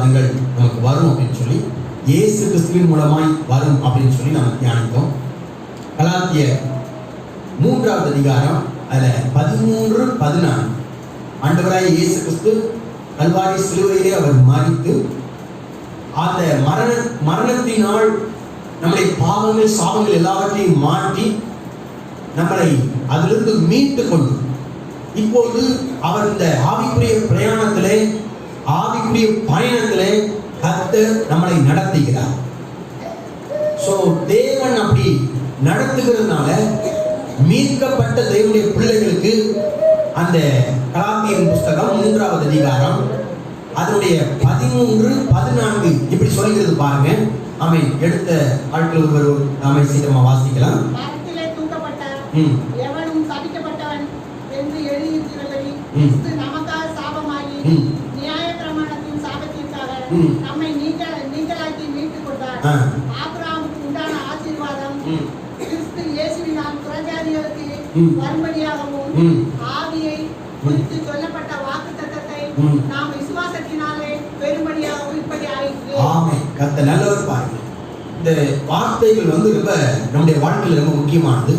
ஆசீர்வாதங்கள் நமக்கு வரும் அப்படின்னு சொல்லி, இயேசு கிறிஸ்துவின் மூலமாய் வரும் அப்படின்னு சொல்லி நம்ம தியானித்தோம். கலாத்தியர் 3வது அதிகாரம் அதில் 13-14 ஆண்டவராய் இயேசு கிறிஸ்து கல்வாரி சிலுவையிலே அவர் மரித்து அந்த மரணத்தினால் நம்முடைய பாவங்கள் சாபங்கள் எல்லாவற்றையும் மாற்றி நம்மளை அதிலிருந்து மீட்டு கொண்டு இப்போது அவர் இந்த ஆவிக்குரிய பிரயாணத்திலே ஆவிக்குரிய பயணத்திலே கர்த்தர் நம்மளை நடத்துகிறார். சோ தேவன் அப்படி நடத்துகிறதுனால மீட்கப்பட்ட தேவனுடைய பிள்ளைகளுக்கு அந்த கலாத்தியர் புஸ்தகம் 3வது அதிகாரம் அதனுடைய 13-14 இப்படி சொல்கிறது பாருங்க. ஆமென். எடுத்த ஆட்கள் ஒருவர் நாம சீக்கிரமா வாசிக்கலாம். மரத்திலே தூக்கப்பட்டார், எவனும் சபிக்கப்பட்டவன் என்று எழுதியிருக்கிறபடி கிறிஸ்து நமக்காக சாபமாகி நியாயப்பிரமாணத்தின் சாபத்திற்காக நம்மை நீங்களாக்கி மீட்டுக் கொண்டார். ஆபிரகாமுக்கு உண்டான ஆசீர்வாதம் கிறிஸ்து இயேசுவினால் புறஜாதிகளுக்கு வரும்படியாகவும் ஆவியை குறித்து சொல்லப்பட்ட வாக்குத்தத்தத்தை நாம் விசுவாசத்தினாலே பெரும்படியாகவும் இப்படி ஆயிற்று. ஆமென். கர்த்தர் நல்லவர். பாருங்க, இந்த வார்த்தைகள் ரொம்ப நம்முடைய வாழ்க்கையில் ரொம்ப முக்கியமானது.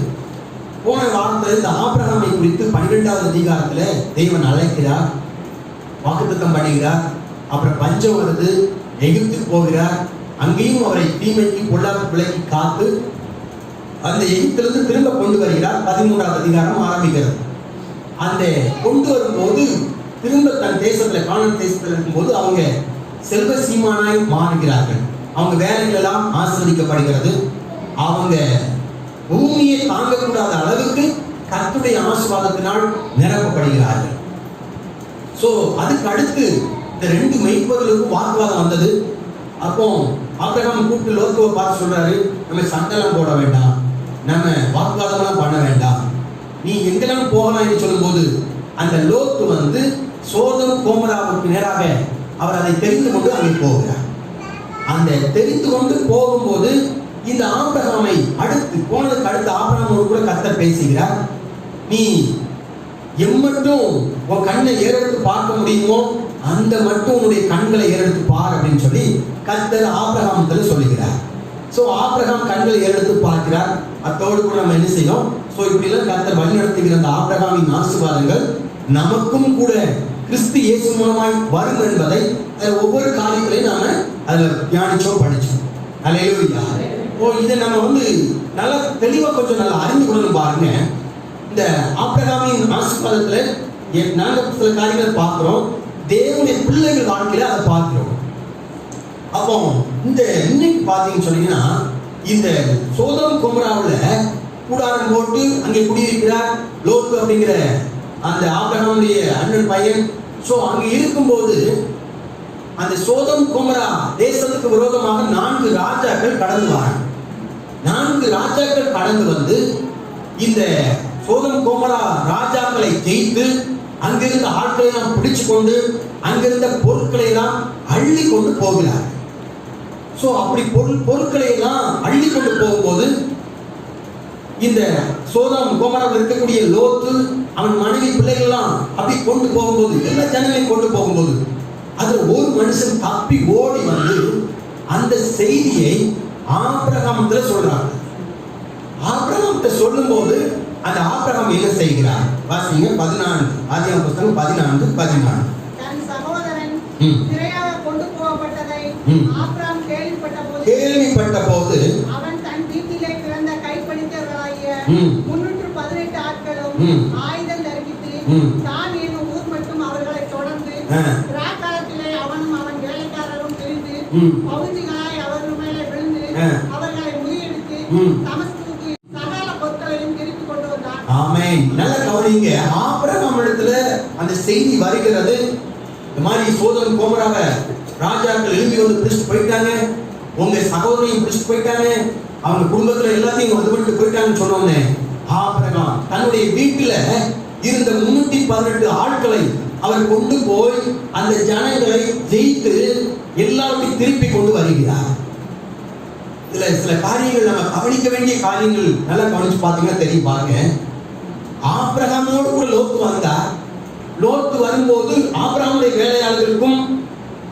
போன வாரத்தில் இந்த ஆபிரகாமை குறித்து 12வது அதிகாரத்துல தேவன் அழைக்கிறார், வாக்குத்தத்தம் பண்ணுகிறார். அப்புறம் பஞ்சம் வருது, எகிப்துக்கு போகிறார். அங்கேயும் அவரை தீமைக்கு பொல்லாத பிள்ளைக்கு காத்து அந்த எகிப்திலிருந்து திரும்ப கொண்டு வருகிறார். 13வது அதிகாரம் ஆரம்பிக்கிறது. அந்த கொண்டு வரும்போது திரும்ப தன் தேசத்துல கானான் தேசத்துல இருக்கும்போது அவங்க செல்வ சீமானாய் மாறுகிறார்கள். அவங்க வேலைகள் எல்லாம் ஆசீர்வதிக்கப்படுகிறது. அவங்க பூமியை தாங்கக்கூடாத அளவுக்கு கர்த்தருடைய ஆசீர்வாதத்தினால் நிரப்பப்படுகிறார்கள். சோ அதுக்கு அடுத்து இந்த 2 மெய்ப்பொருளுக்கும் வாக்குவாதம் வந்தது. அப்போ ஆபிரகாம் கூப்பிட்டு லோத்துவை பார்த்து சொல்றாரு, நம்ம சண்டைலாம் போட வேண்டாம், நம்ம வாக்குவாதம்லாம் பண்ண வேண்டாம், நீ எங்கெல்லாம் போகலாம் சொல்லும்போது அந்த லோத்து சோதம் கோமராவுக்கு நேராக அவர் அதை தெரிந்து கொண்டு அங்கே போகிறார். அந்த தெரிந்து கொண்டு போகும்போது இந்த ஆபிரகாமை போனதுக்கு அடுத்து ஆபிரகாமோடு கூட கர்த்தர் பேசுகிறார். நீ எம்மட்டும் உன் கண்ணை ஏறெடுத்து பார்க்க முடியுமோ அந்த மட்டும் உன்னுடைய கண்களை ஏறெடுத்து பார் அப்படின்னு சொல்லி கர்த்தர் ஆபிரகாமத்தில் சொல்லுகிறார். சோ ஆபிரகாம் கண்களை ஏறெடுத்து பார்க்கிறார். அத்தோடு கூட நம்ம என்ன செய்யணும்? சோ இப்படி எல்லாம் கர்த்தர் வழி நடத்துகிற அந்த ஆபிரகாமின் ஆசீர்வாதங்கள் நமக்கும் கூட கிறிஸ்து இயேசு மூலமாய் வரும் என்பதை ஒவ்வொரு காரியங்களையும் நாம அதில் தியானிச்சோம், படிச்சோம். அல்லேலூயா. இதை நம்ம நல்லா தெளிவா கொஞ்சம் நல்லா அறிந்து கொள்ளணும். பாருங்க, இந்த ஆபிரகாமின் ஆசீர்வாதத்துல நாங்க சில காரியங்கள் பார்க்கிறோம், தேவனுடைய பிள்ளைகள் வாழ்க்கையில அதை பார்க்கிறோம். அப்போ இந்த இன்னைக்கு பார்த்தீங்கன்னு சொன்னீங்கன்னா, இந்த சோதம் கொமராவுல கூடாரம் போட்டு அங்கே குடியிருக்கிறார் லோத்து அப்படிங்கிற அந்த ஆபிரகாமுடைய அண்ணன் பையன். சோ அங்க இருக்கும்போது அந்த சோதம் கொமரா தேசத்துக்கு விரோதமாக 4 ராஜாக்கள் கடந்து வராங்க. 4 ராஜாக்கள் கடந்து இந்த சோதம் கொமரா ராஜாக்களை ஜெயித்து அங்கிருந்த ஆட்களை எல்லாம் பிடிச்சு கொண்டு அங்கிருந்த பொருட்களை எல்லாம் அள்ளி கொண்டு போகிறார். சோ அப்படி பொருட்களை எல்லாம் அள்ளி கொண்டு போகும்போது இந்த சோதம் கோமராவில் இருக்கக்கூடிய லோத்து அவன் மனைவி பிள்ளைகள் எல்லாம் அப்படி கொண்டு போகும்போது, எல்லா ஜனங்களையும் கொண்டு போகும்போது அது ஒரு மனுஷன் தப்பி ஓடி அந்த செய்தியை ஆபிரகாமத்துல சொல்றாங்க. ஆபிரகாமத்தை சொல்லும் போது அந்த ஆபிரகாம் என்ன செய்கிறார்? வாசிங்க 14 ஆதியாகமம் புஸ்தகம் 14:14. தன் சகோதரன் சிறையாக கொண்டு போகப்பட்டதை ஆபிரகாம் கேள்விப்பட்ட போது அவன் தன் வீட்டிலே பிறந்த கைப்பணித்தவர்களாகிய 318 ஆட்களும் ஆயுதம் தரிப்பித்து தான் என்னும் ஊர் மட்டும் அவர்களை தொடர்ந்து ராக்காலத்திலே அவனும் அவன் வேலைக்காரரும் பிரிந்து பகுதிகளாய் அவர்கள் மேலே விழுந்து அவர்களை முறியடித்து தமஸ்குவுக்கு சகல பொருட்களையும் திருப்பி கொண்டு வந்தான். ஆமென். நல்ல கவனிங்க, ஆபிரகாம் இடத்துல அந்த செய்தி வருகிறது. இந்த மாதிரி சோதம் கோமராவை ராஜாக்கள் எழுப்பி பிடிச்சிட்டு போயிட்டாங்க, உங்க சகோதரியும் பிடிச்சிட்டு போயிட்டாங்க, அவங்க குடும்பத்துல எல்லாத்தையும் வந்துவிட்டு போயிட்டாங்கன்னு சொன்னோன்னே ஆபிரகாம் தன்னுடைய வீட்டுல இருந்த 318 ஆட்களை அவர் கொண்டு போய் அந்த ஜனங்களை ஜெயித்து எல்லாத்தையும் திருப்பி கொண்டு வருகிறார். இதுல சில காரியங்கள் நம்ம கவனிக்க வேண்டிய காரியங்கள் நல்லா கவனிச்சு பார்த்தீங்கன்னா தெரியும். பாருங்க, ஆபிரகாமோடு கூட லோத்து வந்தார். லோத்து வரும்போது ஆபிரகாமுடைய வேலையாளர்களுக்கும்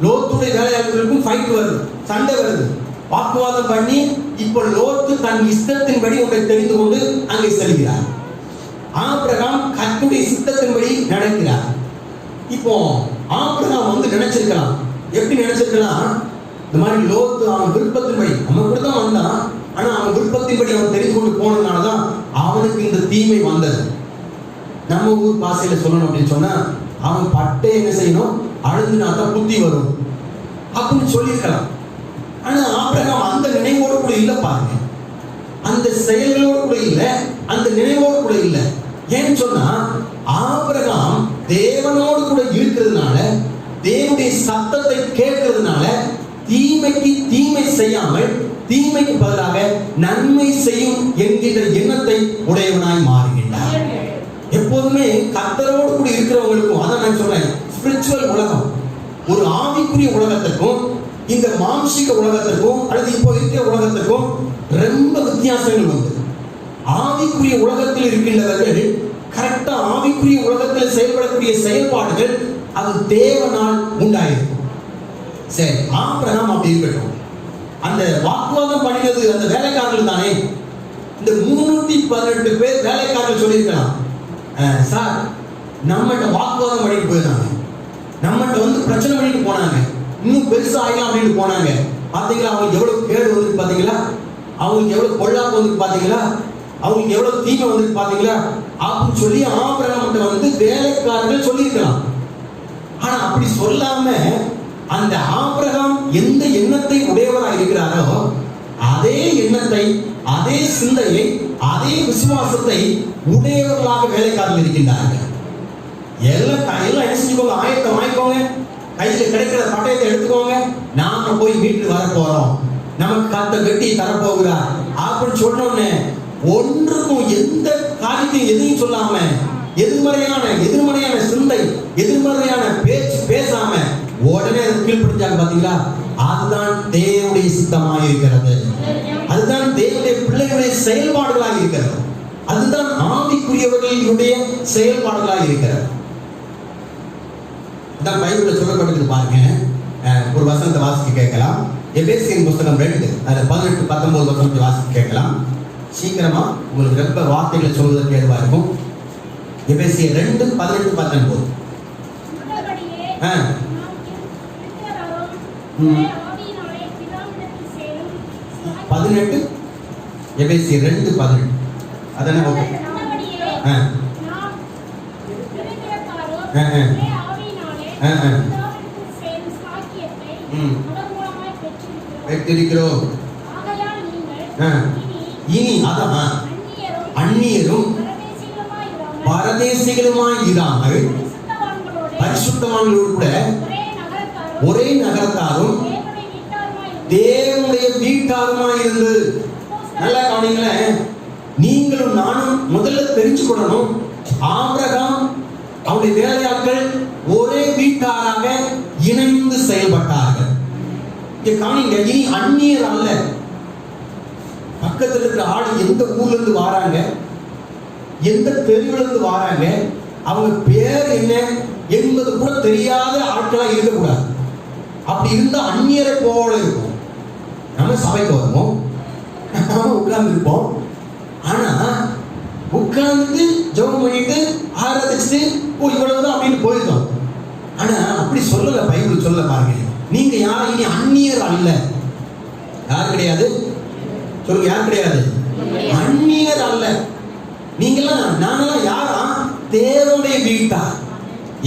லோத்துடைய வேலையாளர்களுக்கும் ஃபைட் வருது, சண்டை வருது, வாக்குவாதம் பண்ணி இப்போ லோத்து தன் இஷ்டத்தின்படி ஒன்றை தெரிந்து கொண்டு அங்கே செல்கிறார். ஆபிரகாம் கர்த்தருடைய சித்தத்தின்படி நடக்கிறார். இப்போ ஆபிரகாம் வந்து நினைச்சிருக்கலாம், எப்படி நினைச்சிருக்கலாம், இந்த மாதிரி லோத்து அவன் விருப்பத்தின்படி நம்ம கூட தான் வந்தான், ஆனா அவன் விருப்பத்தின்படி அவன் தெரிந்து கொண்டு போனதுனாலதான் அவனுக்கு இந்த தீமை வந்தது. நம்ம ஊர் பாசையில சொல்லணும் அப்படின்னு சொன்னா, அவன் பட்டை என்ன செய்யணும், அழுதுனா தான் புத்தி வரும் அப்படின்னு சொல்லியிருக்கலாம். ஆனா ஆபிரகாம் அந்த நினைவோடு கூட இல்லை பாருங்க, அந்த செயல்களோடு கூட இல்லை, அந்த நினைவோடு கூட இல்லை. ஏன்னு சொன்னா ஆபிரகாம் தேவனோடு கூட இருக்கிறதுனால, தேவனுடைய சத்தத்தை கேட்கிறதுனால தீமைக்கு தீமை செய்யாமல் தீமைக்கு பதிலாக நன்மை செய்யும் என்கின்ற எண்ணத்தை உடையவனாய் மாறுகின்றார். எப்போதுமே கர்த்தரோடு கூட இருக்கிறவங்களுக்கும், அதான் நான் சொல்றேன், ஸ்பிரிச்சுவல் உலகம், ஒரு ஆவிக்குரிய உலகத்திற்கும் இந்த மாம்சிக உலகத்திற்கும் அல்லது இப்போ இருக்கிற உலகத்திற்கும் ரொம்ப வித்தியாசங்கள் உண்டு. ஆவிக்குரிய உலகத்தில் இருக்கின்றவர்கள் கரெக்டா ஆவிக்குரிய உலகத்தில் செயல்படக்கூடிய செயல்பாடுகள் அது தேவனால் உண்டாயிருக்கும். சரி, ஆபிரகாம் அப்படி இருக்கட்டும். அந்த வாக்குவாதம் பண்ணினது அந்த வேலைக்காரர்கள் தானே. இந்த 318 பேர் வேலைக்காரர்கள் சொல்லியிருக்கலாம், சார் நம்மகிட்ட வாக்குவாதம் பண்ணிட்டு போயிருந்தாங்க, நம்மகிட்ட வந்து பிரச்சனை பண்ணிட்டு போனாங்க, இன்னும் பெருசா ஆகலாம் அப்படின்னு போனாங்க. பாத்தீங்களா அவங்களுக்கு எவ்வளவு கேடு வந்து பாத்தீங்களா, அவங்களுக்கு எவ்வளவு பொல்லாப்பு வந்து பாத்தீங்களா, அவங்களுக்கு எவ்வளவு தீமை வந்து பாத்தீங்களா அப்படின்னு சொல்லி ஆபிரகாம் வந்து வேலைக்காரர்கள் சொல்லியிருக்கலாம். ஆனா அப்படி சொல்லாம அந்த ஆபிரகாம் எந்த எண்ணத்தை உடையவராக இருக்கிறாரோ அதே எண்ணத்தை, அதே சிந்தையை, அதே விசுவாசத்தை உடையவர்களாக வேலைக்காரர்கள் இருக்கின்றார்கள். எல்லாம் என்ன செஞ்சுக்கோங்க, ஆயத்தம் ஆயிக்கோங்க, கையில கிடைக்கிற பட்டயத்தை எடுத்துக்கோங்க, நாம போய் மீட்டு வர போறோம், நமக்கு காத்த வெட்டி தரப்போகிறார் அப்படின்னு சொன்னோன்னு ஒன்றுக்கும் எந்த காரியத்தையும் எதையும் சொல்லாம எதிர்மறையான சிந்தை, எதிர்மறையான பேச்சு பேசாம உடனே கீழ்படிஞ்சாங்க. பாத்தீங்களா, அதுதான் தேவனுடைய சித்தமாக இருக்கிறது, அதுதான் தேவனுடைய பிள்ளைகளுடைய செயல்பாடுகளாக இருக்கிறது, அதுதான் ஆவிக்குரியவர்களுடைய செயல்பாடுகளாக இருக்கிறது. அதான் பைபிள்ல சொல்லப்பட்டிருக்கு பாருங்க. ஒரு வசனத்தை வாசிக்க கேட்கலாம். எபேசியர் புஸ்தகம் 2 அதுல 18-19 வசனத்தை வாசிக்க கேட்கலாம். சீக்கிரமா உங்களுக்கு ரொம்ப வார்த்தைகளை சொல்வதற்கு ஏதுவா இருக்கும். எபேசியர் 2:18-19. எபேசியர் 2:18 அதானே? ஓகே. பெற்றிருக்கிறோம். இனி அதான் அந்நியரும் பரதேசிகளுமாய் இராமல் பரிசுத்தவான்களோடு கூட ஒரே நகரத்தாரும் தேவனுடைய வீட்டாருமாய் இருந்து. நல்லா கவனிங்களேன், நீங்களும் நானும் முதல்ல தெரிஞ்சுக்கொள்ளணும், ஆபிரகாம் அவருடைய வேலையாட்கள் ஒரே வீட்டாராக இணைந்து செயல்பட்டார்கள். இங்க கவனிங்க, இனி அந்நியர் அல்ல. பக்கத்தில் இருக்கிற ஆள் எந்த ஊர்ல இருந்து வராங்க, எந்த தெருவில் இருந்து வராங்க, அவங்க பேர் என்ன என்பது கூட தெரியாத ஆட்களா இருக்கக்கூடாது. அப்படி இருந்தா அந்நியரை போல இருக்கும். நம்ம சபைக்கு வருவோம், உட்கார்ந்து இருப்போம், ஆனா உட்கார்ந்து ஜெபம் பண்ணிட்டு ஆராதிச்சுட்டு இவ்வளவுதான் அப்படின்னு போயிருக்கோம். ஆனா அப்படி சொல்லல, பைபிள் சொல்ல பாருங்க. நீங்க யாரும் இனி அந்நியர் அல்ல. யார் கிடையாது சொல்லுங்க, யார் கிடையாது, அந்நியர் அல்ல. நீங்கெல்லாம் நாங்கெல்லாம் யாரா, தேவனுடைய வீட்டா.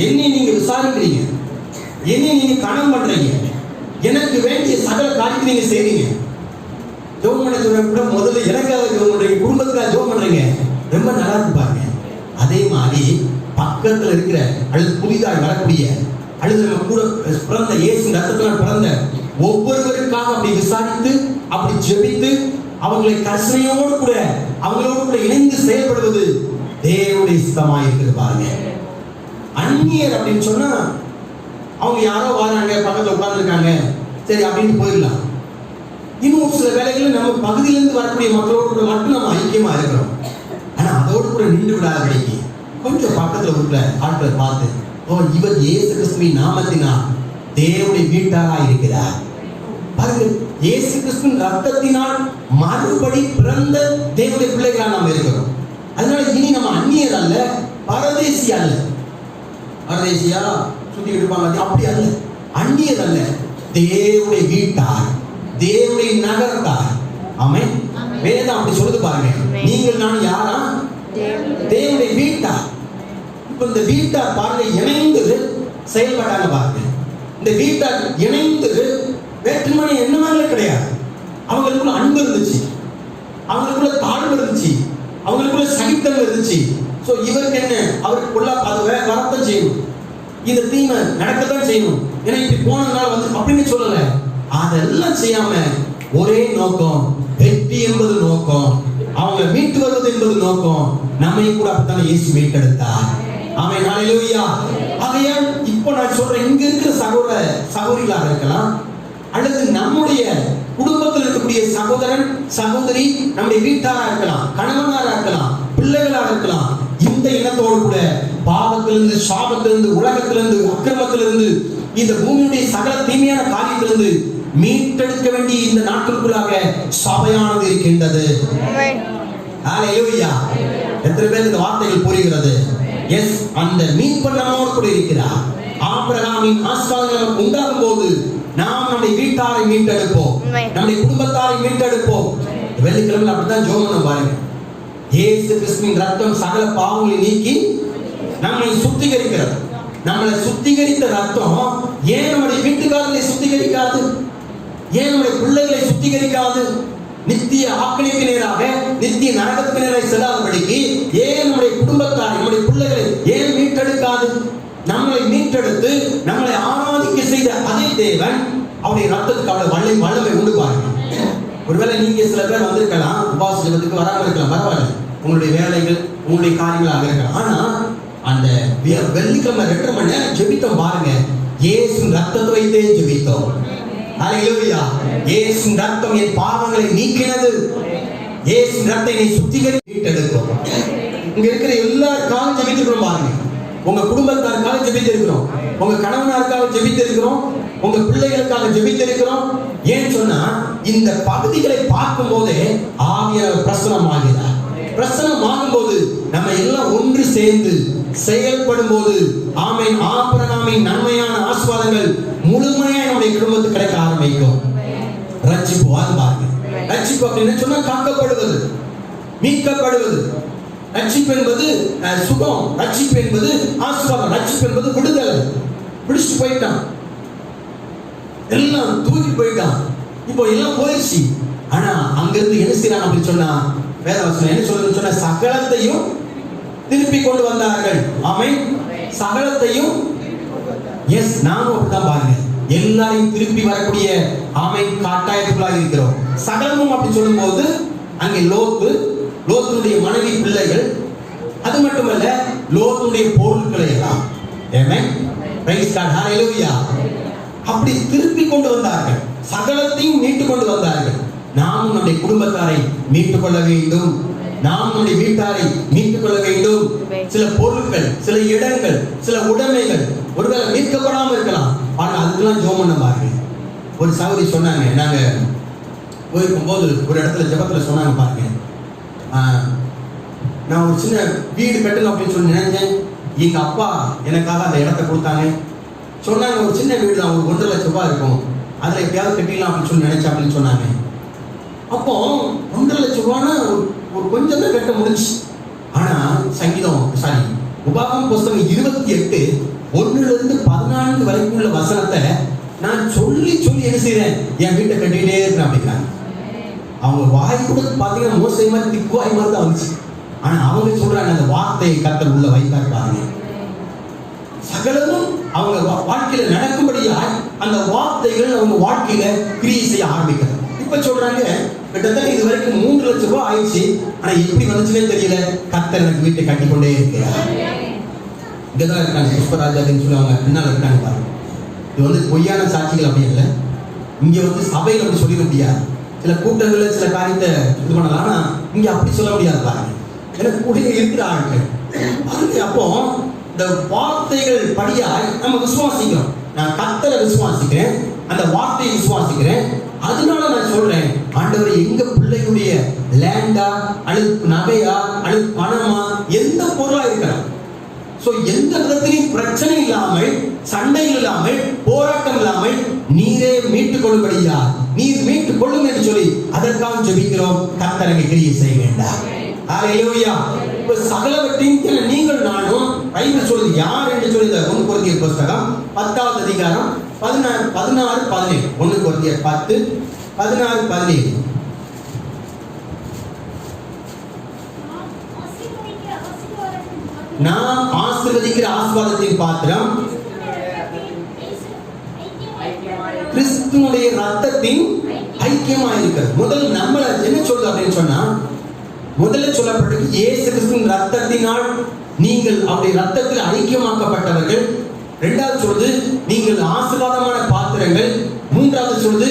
என்னை நீங்க விசாரிக்கிறீங்க, என்னை நீங்க கணம் பண்றீங்க, எனக்கு வேண்டிய சகல காரியத்தை நீங்க செய்றீங்க. ஜெபம் பண்ண சொல்ற கூட முதல்ல எனக்காக ஜெபம் பண்றீங்க, குடும்பத்துக்காக ஜெபம் பண்றீங்க, ரொம்ப நல்லா இருக்கு பாருங்க. அதே மாதிரி பக்கத்துல இருக்கிற அல்லது புதிதாக வரக்கூடிய அல்லது நம்ம கூட பிறந்த இயேசு ரத்தத்தினால் பிறந்த ஒவ்வொருவருக்காக அப்படி விசாரித்து அப்படி ஜெபித்து அவங்களை கர்சனையோடு கூட அவங்களோடு கூட இணைந்து செயல்படுவது தேவனுடைய சித்தமாக இருக்குது பாருங்க. அந்நியர் அப்படின்னு சொன்னா அவங்க யாரோ வராங்க, பக்கத்துல உட்கார்ந்துருக்காங்க, சரி அப்படின்னு போயிடலாம். இன்னும் சில வேலைகளில் நம்ம பகுதியிலிருந்து வரக்கூடிய மக்களோடு கூட மட்டும் நம்ம ஐக்கியமா இருக்கிறோம். ஆனா அதோடு கூட நின்று விடாதபடிக்கு கொஞ்சம் பக்கத்துல இருக்கிற ஆட்களை பார்த்து, இவர் இயேசு கிறிஸ்துவின் நாமத்தினால் தேவனுடைய வீட்டாரா இருக்கிறார். பாருங்க, இயேசு கிறிஸ்துவின் ரத்தத்தினால் மறுபடி பிறந்த தேவனுடைய பிள்ளைகளா நாம் இருக்கிறோம். அதனால இனி நம்ம அந்நியர் அல்ல, பரதேசி அல்ல. பரதேசியா சுத்தி இருப்பாங்க அப்படி அல்ல, அந்நியர் அல்ல, தேவனுடைய வீட்டார், தேவனுடைய நகரத்தார். ஆமென். வேதம் அப்படி சொல்லுது பாருங்க. நீங்கள் நான் யாரா? தேவனுடைய வீட்டார். இப்ப இந்த வீட்டார் பாருங்க இணைந்து செயல்பட்டாங்க பாருங்க. இந்த வீட்டார் இணைந்து வேற்றுமணி என்னமே கிடையாது. அவங்களுக்குள்ள அன்பு இருந்துச்சு, அவங்களுக்குள்ள தாழ்வு இருந்துச்சு, அவங்களுக்குள்ள சகித்தம் இருந்துச்சு. சோ இவருக்கு என்ன, அவருக்குள்ள வரத்தான் செய்யணும், இந்த தீமை நடக்கத்தான் செய்யணும், ஏன்னா இப்படி போனதுனால வந்து அப்படின்னு சொல்லல. அதெல்லாம் செய்யாம ஒரே நோக்கம், வெற்றி என்பது நோக்கம், அவங்க மீட்டு வருவது என்பது நோக்கம். நம்மை கூட அப்படித்தான் இயேசு மீட்டெடுத்தார். ஆமென், ஹல்லேலூயா. ஆகையால் இப்போ நான் சொல்றேன், இங்க இருக்கிற சகோதர சகோதரிகளாக இருக்கலாம், அல்லது நம்முடைய குடும்பத்தில் இருக்கக்கூடிய சகோதரன் சகோதரி, நம்முடைய வீட்டாரா இருக்கலாம், கணவனாரா இருக்கலாம், பிள்ளைகளாக இருக்கலாம், இந்த இனத்தோடு கூட பாவத்திலிருந்து, சாபத்திலிருந்து, உலகத்திலிருந்து, அக்கிரமத்திலிருந்து, இந்த பூமியுடைய சகல தீமையான காரியத்திலிருந்து மீட்டெடுக்க வேண்டிய இந்த நாட்களுக்குள்ளாக சபையானது இருக்கின்றது. ஹல்லேலூயா. எத்தனை பேர் இந்த வார்த்தைகள் புரிகிறது? எஸ், அந்த மீட்பர் நம்மோடு கூட இருக்கிறார். ஆபிரகாமின் ஆசீர்வாதங்கள் உண்டாகும் போது நாம் நம்முடைய வீட்டாரை மீட்டெடுப்போம், நம்முடைய குடும்பத்தாரை மீட்டெடுப்போம். வெள்ளிக்கிழமை அப்படித்தான் ஜெபம் பண்ண பாருங்க. இயேசு கிறிஸ்துவின் ரத்தம் சகல பாவங்களை நீக்கி நம்மை சுத்திகரிக்கிறது. நம்மளை சுத்திகரித்த ரத்தம் ஏன் நம்முடைய வீட்டுக்காரர்களை சுத்திகரிக்காது? ஏன் நம்முடைய பிள்ளைகளை சுத்திகரிக்காது? நித்திய ஆக்கினைக்கு நேராக, நித்திய நரகத்துக்கு நேராக செல்லாதபடிக்கு ஏன் நம்முடைய குடும்பத்தாரை, நம்முடைய பிள்ளைகளை ஏன் மீட்டெடுக்காது? நம்மளை மீட்டெடுத்து நம்மளை ஆராதிக்க செய்த அதே தேவன் அவருடைய ரத்தத்துக்கு அவ்வளவு வல்லமை உண்டு பாருங்க. ஒருவேளை நீங்க சில பேர் வந்திருக்கலாம், உபவாச ஜெபத்துக்கு வராமல் இருக்கலாம், பரவாயில்ல, உங்களுடைய வேலைகள் உங்களுடைய காரியங்களாக இருக்கலாம். ஆனா அந்த வெள்ளிக்கிழமை 2.5 மணி நேரம் ஜெபித்தோம் பாருங்க. இயேசுவின் ரத்தத்தை வைத்தே ஜெபித்தோம். ஹல்லேலூயா. இயேசுவின் ரத்தம் என் பாவங்களை நீக்கினது. இயேசுவின் ரத்தம் என்னை சுத்திகரித்து மீட்டெடுக்கும். இங்க இருக்கிற எல்லாருக்காக ஜெபித்திருக்கிறோம் பாருங்க. உங்க குடும்பத்தாருக்காக ஜெபித்திருக்கிறோம், உங்க கணவனாருக்காக ஜெபித்திருக்கிறோம், உங்க பிள்ளைகளுக்காக ஜெபித்திருக்கிறோம். ஏன்னு சொன்னா இந்த பகுதிகளை பார்க்கும் போதே ஆவியானவர் பிரசன்னமாகிறார். பிரசன்னமாகும் போது நம்ம எல்லாம் ஒன்று சேர்ந்து செயல்படும் போது ஆமென், ஆபிரகாமின் நன்மையான ஆசீர்வாதங்கள் முழுமையாக நம்முடைய குடும்பத்துக்கு கிடைக்க ஆரம்பிக்கும். ரட்சிப்பு பாருங்க. ரட்சிப்பு அப்படின்னு சொன்னா காக்கப்படுவது, மீட்கப்படுவது. ரட்சிப்பு என்பது சுகம், ரட்சிப்பு என்பது ஆசீர்வாதம், ரட்சிப்பு என்பது விடுதலை. பிடிச்சு போயிட்டான், எல்லாம் தூக்கி போயிட்டான், இப்போ எல்லாம் போயிடுச்சு. ஆனா அங்கிருந்து என்ன செய்யறாங்க அப்படின்னு சொன்னா, வேதவசனம் என்ன சொல்லுன்னு சொன்னா, சகலத்தையும் திருப்பி கொண்டு வந்தார்கள். ஆமென். சகலத்தையும், எஸ், நாமும் அப்படிதான் பாருங்க, எல்லாரையும் திருப்பி வரக்கூடிய ஆமென் கட்டாயத்துக்குள்ளாக இருக்கிறோம். சகலமும் அப்படி சொல்லும் போது அங்கே லோத்துடைய மனைவி, பிள்ளைகள், அது மட்டுமல்ல லோத்துடைய பொருட்களை எல்லாம், ஆமென், பிரைஸ் காட், ஹல்லேலூயா, அப்படி திருப்பி கொண்டு வந்தார்கள். சகலத்தையும் மீட்டு கொண்டு வந்தார்கள். நாம் நம்முடைய குடும்பத்தாரை மீட்டுக் கொள்ள வேண்டும், நாம் நம்முடைய வீட்டாரை மீட்டுக் கொள்ள வேண்டும். சில பொருட்கள், சில இடங்கள், சில உடைமைகள் ஒருவேளை மீட்கப்படாமல் இருக்கலாம். ஆனால் அதுக்கெல்லாம் ஜெபம் பண்ண பாருங்க. ஒரு சகோதரி சொன்னாங்க, நாங்க போயிருக்கும் போது ஒரு இடத்துல ஜெபத்துல சொன்னாங்க பாருங்க, நான் ஒரு சின்ன வீடு கட்டணும் அப்படின்னு சொல்லி நினைச்சேன். எங்க அப்பா எனக்காக அந்த இடத்த கொடுத்தாங்க. சொன்னாங்க, ஒரு சின்ன வீடு தான், ஒரு 1.5 லட்சம் ரூபாய் இருக்கும், அதில் எப்படியாவது கட்டிடலாம் அப்படின்னு சொல்லி நினைச்சேன் அப்படின்னு சொன்னாங்க. அப்போ 1.5 லட்சம் ரூபான்னா ஒரு கொஞ்சம் தான் கட்ட முடிச்சு. ஆனால் உபாகமம் புஸ்தகம் 28 1 - 14 வரைக்கும் உள்ள வசனத்தை நான் சொல்லி என்ன செய்றேன், என் வீட்டை கட்டிக்கிட்டே இருக்கிறேன் அப்படிங்கிறாங்க. அவங்க வாய் கூட பார்த்தீங்கன்னா மோசை மாதிரி திக்குவாய் மாதிரி தான் வந்துச்சு. ஆனால் அவங்க சொல்றாங்க, அந்த வார்த்தையை கர்த்தர் உள்ள வைத்தாங்க. சகலமும் அவங்க வாழ்க்கையில நடக்கும்படியாய் அந்த வார்த்தைகள் அவங்க வாழ்க்கையில கிரியை செய்ய ஆரம்பிக்கிறது. இப்ப சொல்றாங்க, கிட்டத்தட்ட இது வரைக்கும் 3 லட்சம் ரூபாய் ஆயிடுச்சு, ஆனா எப்படி வந்துச்சுன்னே தெரியல, கர்த்தர் எனக்கு வீட்டை கட்டி கொண்டே இருக்கிறார். இங்கதான் இருக்காங்க புஷ்பராஜ் அப்படின்னு சொல்லுவாங்க, பின்னால் இருக்காங்க பாருங்க. இது வந்து பொய்யான சாட்சிகள் அப்படி இல்லை. இங்க வந்து சபையில் அப்படி சொல்லிட முடியாது. சில கூட்டங்கள்ல சில காரியத்தை இது பண்ணலாம், ஆனா இங்க அப்படி சொல்ல முடியாது பாருங்க. எனக்கு கூட இருக்கிற ஆட்கள் பாருங்க. அப்போ இந்த வார்த்தைகள் படியாய் நம்ம விசுவாசிக்கிறோம். நான் கர்த்தரை விசுவாசிக்கிறேன், அந்த வார்த்தையை விசுவாசிக்கிறேன். அதனால நான் சொல்றேன், ஆண்டவர் எங்க பிள்ளையுடைய லேண்டா அல்லது நகையா அல்லது பணமா எந்த பொருளா இருக்கலாம், சோ எந்த விதத்திலையும் பிரச்சனை இல்லாமல், சண்டை இல்லாமல், போராட்டம் இல்லாமல் நீரே மீட்டுக் கொள்ளும்படியா நீர் மீட்டுக் கொள்ளும் என்று சொல்லி அதற்காக ஜெபிக்கிறோம். கர்த்தரை கிரியை செய்ய வேண்டாம். ஹalleluya. இப்ப சகலவற்றையும் நீங்கள் நானும் பைபிள் சொல்லுது யார் என்று சொல்லி 1 கொரிந்தியர் புத்தகம் 10வது அதிகாரம் 16 17 1 கொரிந்தியர் 10 16 17. நாம் ஆசீர்வதிக்கிற ஆசீர்வாதத்தின் பாத்திரம் கிறிஸ்துவுடைய ரத்தத்தின் ஐக்கியமாக இருக்கிறது. முதல் நம்மள என்ன சொல்லுது அப்படின்னு சொன்னா, முதல்ல சொல்லப்பட்டது இயேசு கிறிஸ்துவின் ரத்தத்தினால் நீங்கள் அவருடைய ரத்தத்தில் ஐக்கியமாக்கப்பட்டவர்கள். இரண்டாவது சொல்லுது நீங்கள் ஆசீர்வாதமான பாத்திரங்கள். மூன்றாவது சொல்லுது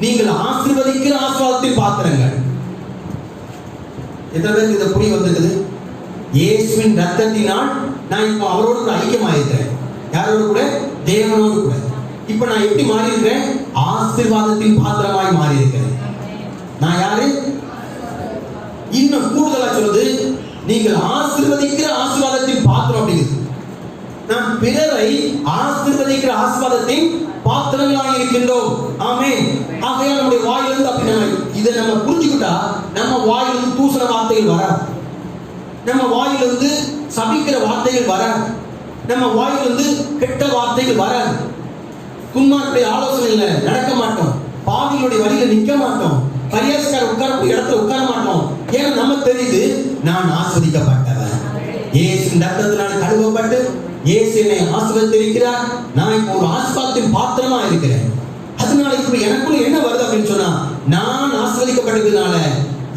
நீங்கள் ஆசீர்வதிக்கிற ஆசீர்வாதத்தின் பாத்திரங்கள். எத்தனை பேருக்கு இதை புரிய வந்திருக்குது? இயேசுவின் ரத்தத்தினால் நான் இப்போ அவரோடு கூட ஐக்கியமாயிருக்கிறேன். யாரோடு கூட? தேவனோடு கூட. இப்ப நான் எப்படி மாறி இருக்கிறேன்? ஆசீர்வாதத்தின் பாத்திரமாய் மாறி இருக்கிறேன். நான் யாரு? இன்னும் கூடுதலா சொல்லுது நீங்கள் ஆசீர்வதிக்கிற ஆசீர்வாதத்தின் பாத்திரம் அப்படிங்கிறது. நாம் பிறரை ஆசீர்வதிக்கிற ஆசீர்வாதத்தின் பாத்திரங்களாக இருக்கின்றோம். ஆமென். ஆகையால் நம்முடைய வாயிலிருந்து அப்படி இதை நம்ம புரிஞ்சுக்கிட்டா நம்ம வாயிலிருந்து தூசண வார்த்தைகள் வராது, நம்ம வாயிலிருந்து சபிக்கிற வார்த்தைகள் வராது, நம்ம வாயிலிருந்து கெட்ட வார்த்தைகள் வராது, குன்மார்க்குடைய ஆலோசனையில நடக்க மாட்டோம், பாவிகளுடைய வழியில நிற்க மாட்டோம், பரியாசக்கார உட்காரக்கூடிய இடத்துல உட்கார மாட்டோம். ஏன்னா நம்ம தெரியுது நான் ஆஸ்வதிக்கப்பட்டவன், இயேசுவின் ரத்தத்தினால் கழுவப்பட்டு இயேசு என்னை ஆசீர்வதித்திருக்கிறார். நான் இப்போ ஒரு ஆசீர்வாதத்தின் பாத்திரமா இருக்கிறேன். அதனால இப்ப எனக்குள்ள என்ன வருது அப்படின்னு சொன்னா, நான் ஆசீர்வதிக்கப்பட்டதுனால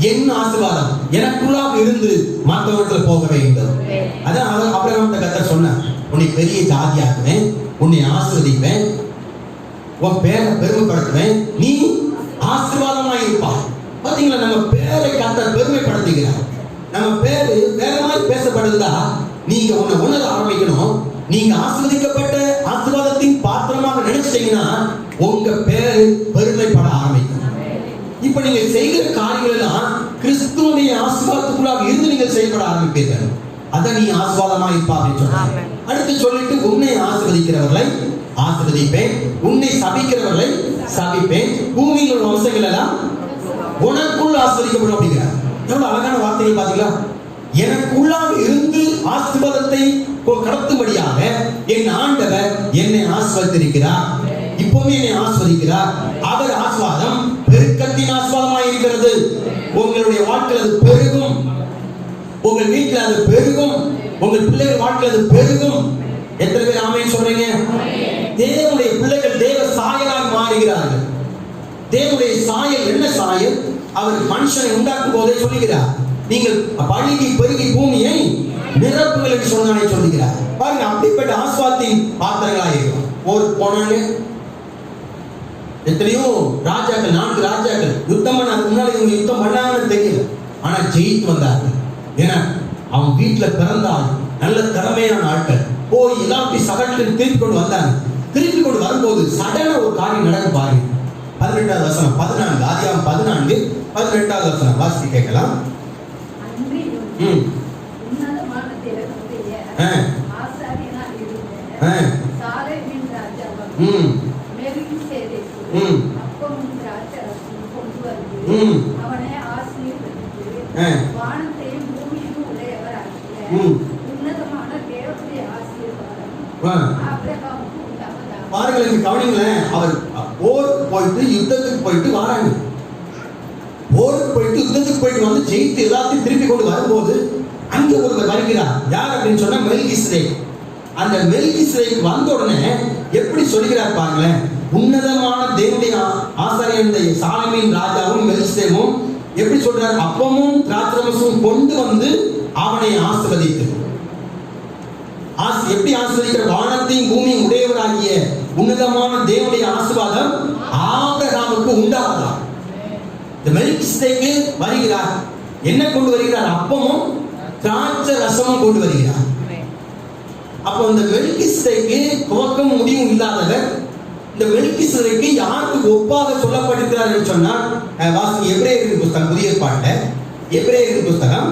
என் ஆசீர்வாதம் எனக்குள்ளாக இருந்து மற்றவர்களை போக வேண்டும். அதான் ஆபிரகாம் கர்த்தர் சொன்னார், உன்னை பெரிய ஜாதியாக்குவேன், உன்னை ஆசீர்வதிப்பேன், உன் பேரை பெருமைப்படுத்துவேன், நீ ஆசீர்வாதமாய் இருப்பாய். பாத்தீங்களா, நம்ம பேரை கர்த்தர் பெருமைப்படுத்துகிறார். நம்ம பேரு வேற மாதிரி பேசப்படுதா நீங்க உன்னை உணர ஆரம்பிக்கணும். நீங்க ஆசீர்வதிக்கப்பட்ட ஆசீர்வாதத்தின் பாத்திரமாக நினைச்சிட்டீங்கன்னா உங்க பேரு பெருமைப்பட ஆரம்பிக்கும். இப்ப நீங்க செய்கிற காரியங்கள் எல்லாம் கிறிஸ்துவுடைய ஆசீர்வாதத்துக்குள்ளாக இருந்து நீங்கள் செயல்பட ஆரம்பிப்பீர்கள். அத நீ ஆசீர்வாதமா இருப்பா அப்படின்னு சொன்னாங்க. அடுத்து சொல்லிட்டு உன்னை ஆசீர்வதிக்கிறவர்களை ஆசீர்வதிப்பேன், உன்னை சபிக்கிறவர்களை சபிப்பேன், பூமியில் உள்ள வம்சங்கள் எல்லாம் உனக்குள் ஆசீர்வதிக்கப்படும் அப்படிங்கிறார். எவ்வளவு அழகான வார்த்தைகள் பாத்தீங்களா? எனக்குள்ளாக இருந்து ஆசீர்வாதத்தை கடத்தும்படியாக என் ஆண்டவர் என்னை ஆசீர்வதித்திருக்கிறார். இப்போது என்னை ஆசீர்வதிக்கிறார். அவர் ஆசீர்வாதம் பெருக்கத்தின் ஆசீர்வாதமாக இருக்கிறது. உங்களுடைய வாழ்க்கையில் அது பெருகும், உங்கள் வீட்டில் அது பெருகும், உங்கள் பிள்ளைகள் வாழ்க்கையில் அது பெருகும். எத்தனை பேர் ஆமென் சொல்றீங்க? தேவனுடைய பிள்ளைகள் தேவ சாயலாக மாறுகிறார்கள். தேவனுடைய சாயல் என்ன சாயல்? அவர் மனுஷனை உண்டாக்கும் போதே சொல்லுகிறார், நீங்கள் பழுகி பெருகி பூமியை நிரப்புங்கள் என்று சொன்னானே சொல்லுகிறார். பாருங்க, அப்படிப்பட்ட ஆசீர்வாதத்தின் பாத்திரங்களாக இருக்கும். ஒரு போனாங்க எத்தனையோ ராஜாக்கள், 4 ராஜாக்கள் யுத்தம் பண்ண, அதுக்கு முன்னாடி இவங்க யுத்தம் பண்ணாங்கன்னு தெரியல, ஆனா ஜெயித்து வந்தார்கள். ஏன்னா அவங்க வீட்டுல பிறந்தால் நல்ல திறமையான ஆட்கள் போய் எல்லாத்தையும் சகட்டில் திருப்பி கொண்டு வந்தாங்க. திருப்பி கொண்டு வரும்போது சடன ஒரு காரியம் நடக்க பாருங்க. 18வது வசனம் 14, ஆதியாகமம் 14 18வது வசனம் வாசித்து கேட்கலாம். பாருங்களுக்கு கவனிங்களேன், அவர் போருக்கு போயிட்டு யுத்தத்துக்கு போயிட்டு வராங்க. போருக்கு போயிட்டு யுத்தத்துக்கு போயிட்டு வந்து ஜெயித்து எல்லாத்தையும் திருப்பி கொண்டு வரும்போது அங்க ஒருவர் வருகிறார். யார் அப்படின்னு சொன்னா மெல்கிசேதேக். அந்த மெல்கிசேதேக் வந்த உடனே எப்படி சொல்கிறார் பாருங்களேன், உன்னதமான தேவனுடைய ஆசாரியன் சாலமோன் ராஜாவும் மெல்கிசேதேக்கும் எப்படி சொல்றார், அப்பமும் திராட்சரசமும் கொண்டு வந்து அவனை ஆசீர்வதித்து. எப்படி ஆசீர்வதிக்கிற? வானத்தையும் பூமியும் உடையவராகிய உன்னதமான தேவனுடைய ஆசீர்வாதம் ஆபிரகாமுக்கு உண்டாவதா. இந்த மெல்கிசேதேக்கு வருகிறார், என்ன கொண்டு வருகிறார்? அப்பமும் திராட்சை ரசமும் கொண்டு வருகிறார். அப்போ இந்த மெல்கிசேதேக்கு துவக்கம் முடிவும் இல்லாதவர். இந்த மெல்கிசேதேக்கு யாருக்கு ஒப்பாக சொல்லப்பட்டிருக்கிறார் என்று சொன்னால் வாசி எபிரேயரின் புத்தகம், புதிய ஏற்பாட்டில் எபிரேயரின் புத்தகம்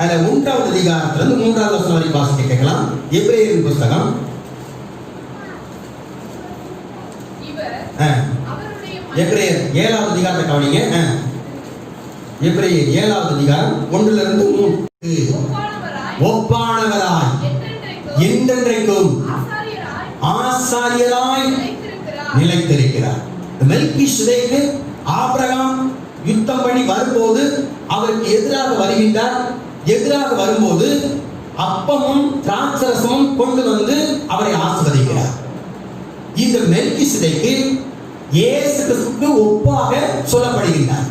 அதில் 1வது அதிகாரத்திலிருந்து 3வது வசனம் வரை வாசிக்க கேட்கலாம். எபிரேயரின் புத்தகம் எபிரேயர் 7வது அதிகாரத்தை கவனிங்க. எபிரேயர் 7வது அதிகாரம் 1லிருந்து 3. ஒப்பானவராய் என்றென்றைக்கும் ஆசாரியராய் நிலைத்திருக்கிறார். மெல்கிசேதேக்கு ஆபிரகாம் யுத்தம் பண்ணி வரும்போது அவருக்கு எதிராக வருகின்றார். எதிராக வரும்போது அப்பமும் திராட்சரசமும் கொண்டு வந்து அவரை ஆசீர்வதிக்கிறார். இந்த மெல்கிசேதேக்கு இயேசு கிறிஸ்துவுக்கு ஒப்பாக சொல்லப்படுகிறார்.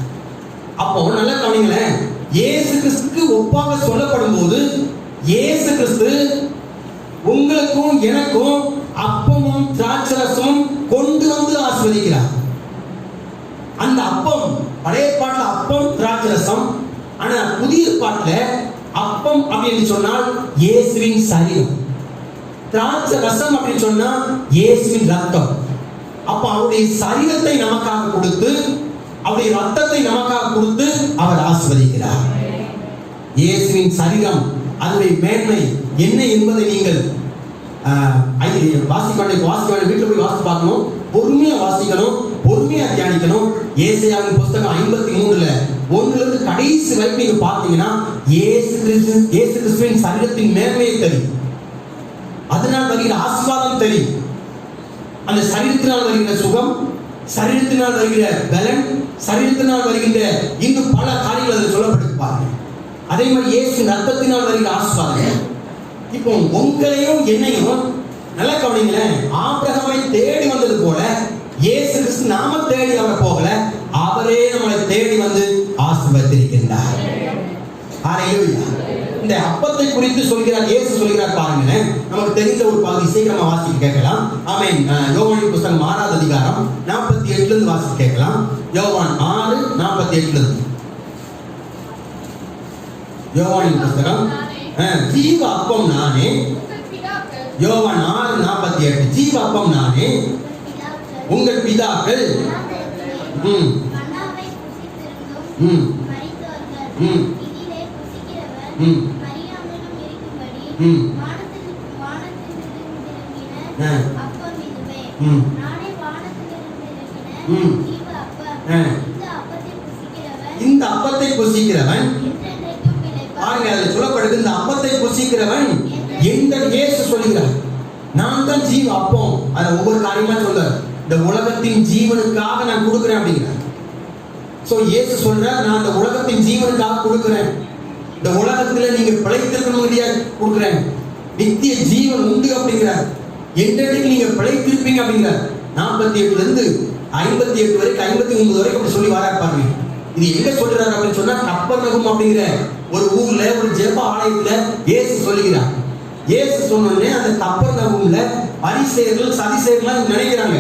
அப்போ நல்லா கவனிங்களேன், இயேசு கிறிஸ்துவுக்கு ஒப்பாக சொல்லப்படும் போது இயேசு கிறிஸ்து உங்களுக்கும் எனக்கும் அப்பமும் திராட்சரசமும் கொண்டு வந்து ஆசீர்வதிக்கிறார். அந்த அப்பம் பழைய பாட்டுல அப்பம் திராட்சரசம், ஆனா புதிய பாட்டுல அப்பம் அப்படின்னு சொன்னால் இயேசுவின் சரீரம், திராட்சரசம் அப்படின்னு சொன்னா இயேசுவின் ரத்தம். அப்ப அவருடைய சரீரத்தை நமக்காக கொடுத்து அவருடைய ரத்தத்தை நமக்காக கொடுத்து அவர் ஆசீர்வதிக்கிறார். இயேசுவின் சரீரம் அதனுடைய மேன்மை என்ன என்பதை நீங்கள் வாசிக்க வீட்டில் போய் வாசித்து பார்க்கணும், பொறுமையா வாசிக்கணும், பொறுமையா தியானிக்கணும். ஏசாயாவின் புத்தகம் 53ல 1லிருந்து கடைசி வரைக்கும் நீங்க பார்த்தீங்கன்னா இயேசு கிறிஸ்துவின் சரீரத்தின் மேன்மையை தெரியும். அதனால் வருகிற ஆசீர்வாதம் தெரியும். அந்த சரீரத்தினால் வருகிற சுகம், சரீரத்தினால் வருகிற பலன், சரீரத்தினால் வருகின்ற இன்னும் பல காரியங்கள் அதில் சொல்லப்பட்டிருப்பாங்க. அதே மாதிரி இயேசு ரத்தத்தினால் வருகிற ஆசீர்வாதம். இப்போ உங்களையும் என்னையும் நல்லா கவனிங்களேன், ஆபிரகாமை தேடி வந்தது போல இயேசு கிறிஸ்து நாம தேடி அவரை போகல, அவரே நம்மளை தேடி வந்து ஆசீர்வதித்திருக்கின்றார். ஹல்லேலூயா. இந்த அப்பத்தை குறித்து சொல்கிறார், இயேசு சொல்கிறார் பாருங்க. நமக்கு தெரிந்த ஒரு பகுதி சீக்கிரமா வாசிக்க கேட்கலாம். ஆமென். யோவானின் புத்தகம் 6வது அதிகாரம் 48ல இருந்து வாசிக்க கேட்கலாம். யோவான் 6:48. யோவானின் புத்தகம் ஜீவ அப்பம் நானே. யோவான் 6:48. ஜீவ அப்பம் நானே, உங்கள் பிதாக்கள் இந்த அப்பத்தை புசிக்கிறவன், பாருங்க அதில் சொல்லப்படுது, இந்த அப்பத்தை புசிக்கிறவன் எந்த இயேசு சொல்கிறார், நான் தான் ஜீவ அப்பம். அதை ஒவ்வொரு காரியமா சொல்றார். இந்த உலகத்தின் ஜீவனுக்காக நான் கொடுக்கிறேன் அப்படிங்கிறார். சோ இயேசு சொல்றார், நான் இந்த உலகத்தின் ஜீவனுக்காக கொடுக்கிறேன். இந்த உலகத்துல நீங்க பிழைத்திருக்கணும் கொடுக்கிறேன். நித்திய ஜீவன் உண்டு அப்படிங்கிறார். என்றைக்கு நீங்க பிழைத்திருப்பீங்க அப்படிங்கிறார். 48ல இருந்து 58 வரைக்கும் 59 வரைக்கும் அப்படி சொல்லி வர பாருங்க. இது எங்க சொல்றாரு அப்படின்னு சொன்னா கப்பர்நகும் அப்படிங்கிற ஒரு ஊர்ல ஒரு ஜெப ஆலயத்துல இயேசு சொல்லுகிறார். இயேசு சொன்னோடனே அந்த கப்பர்நகும்ல பரிசேயர்கள் சதிசேயர்கள் நினைக்கிறாங்க,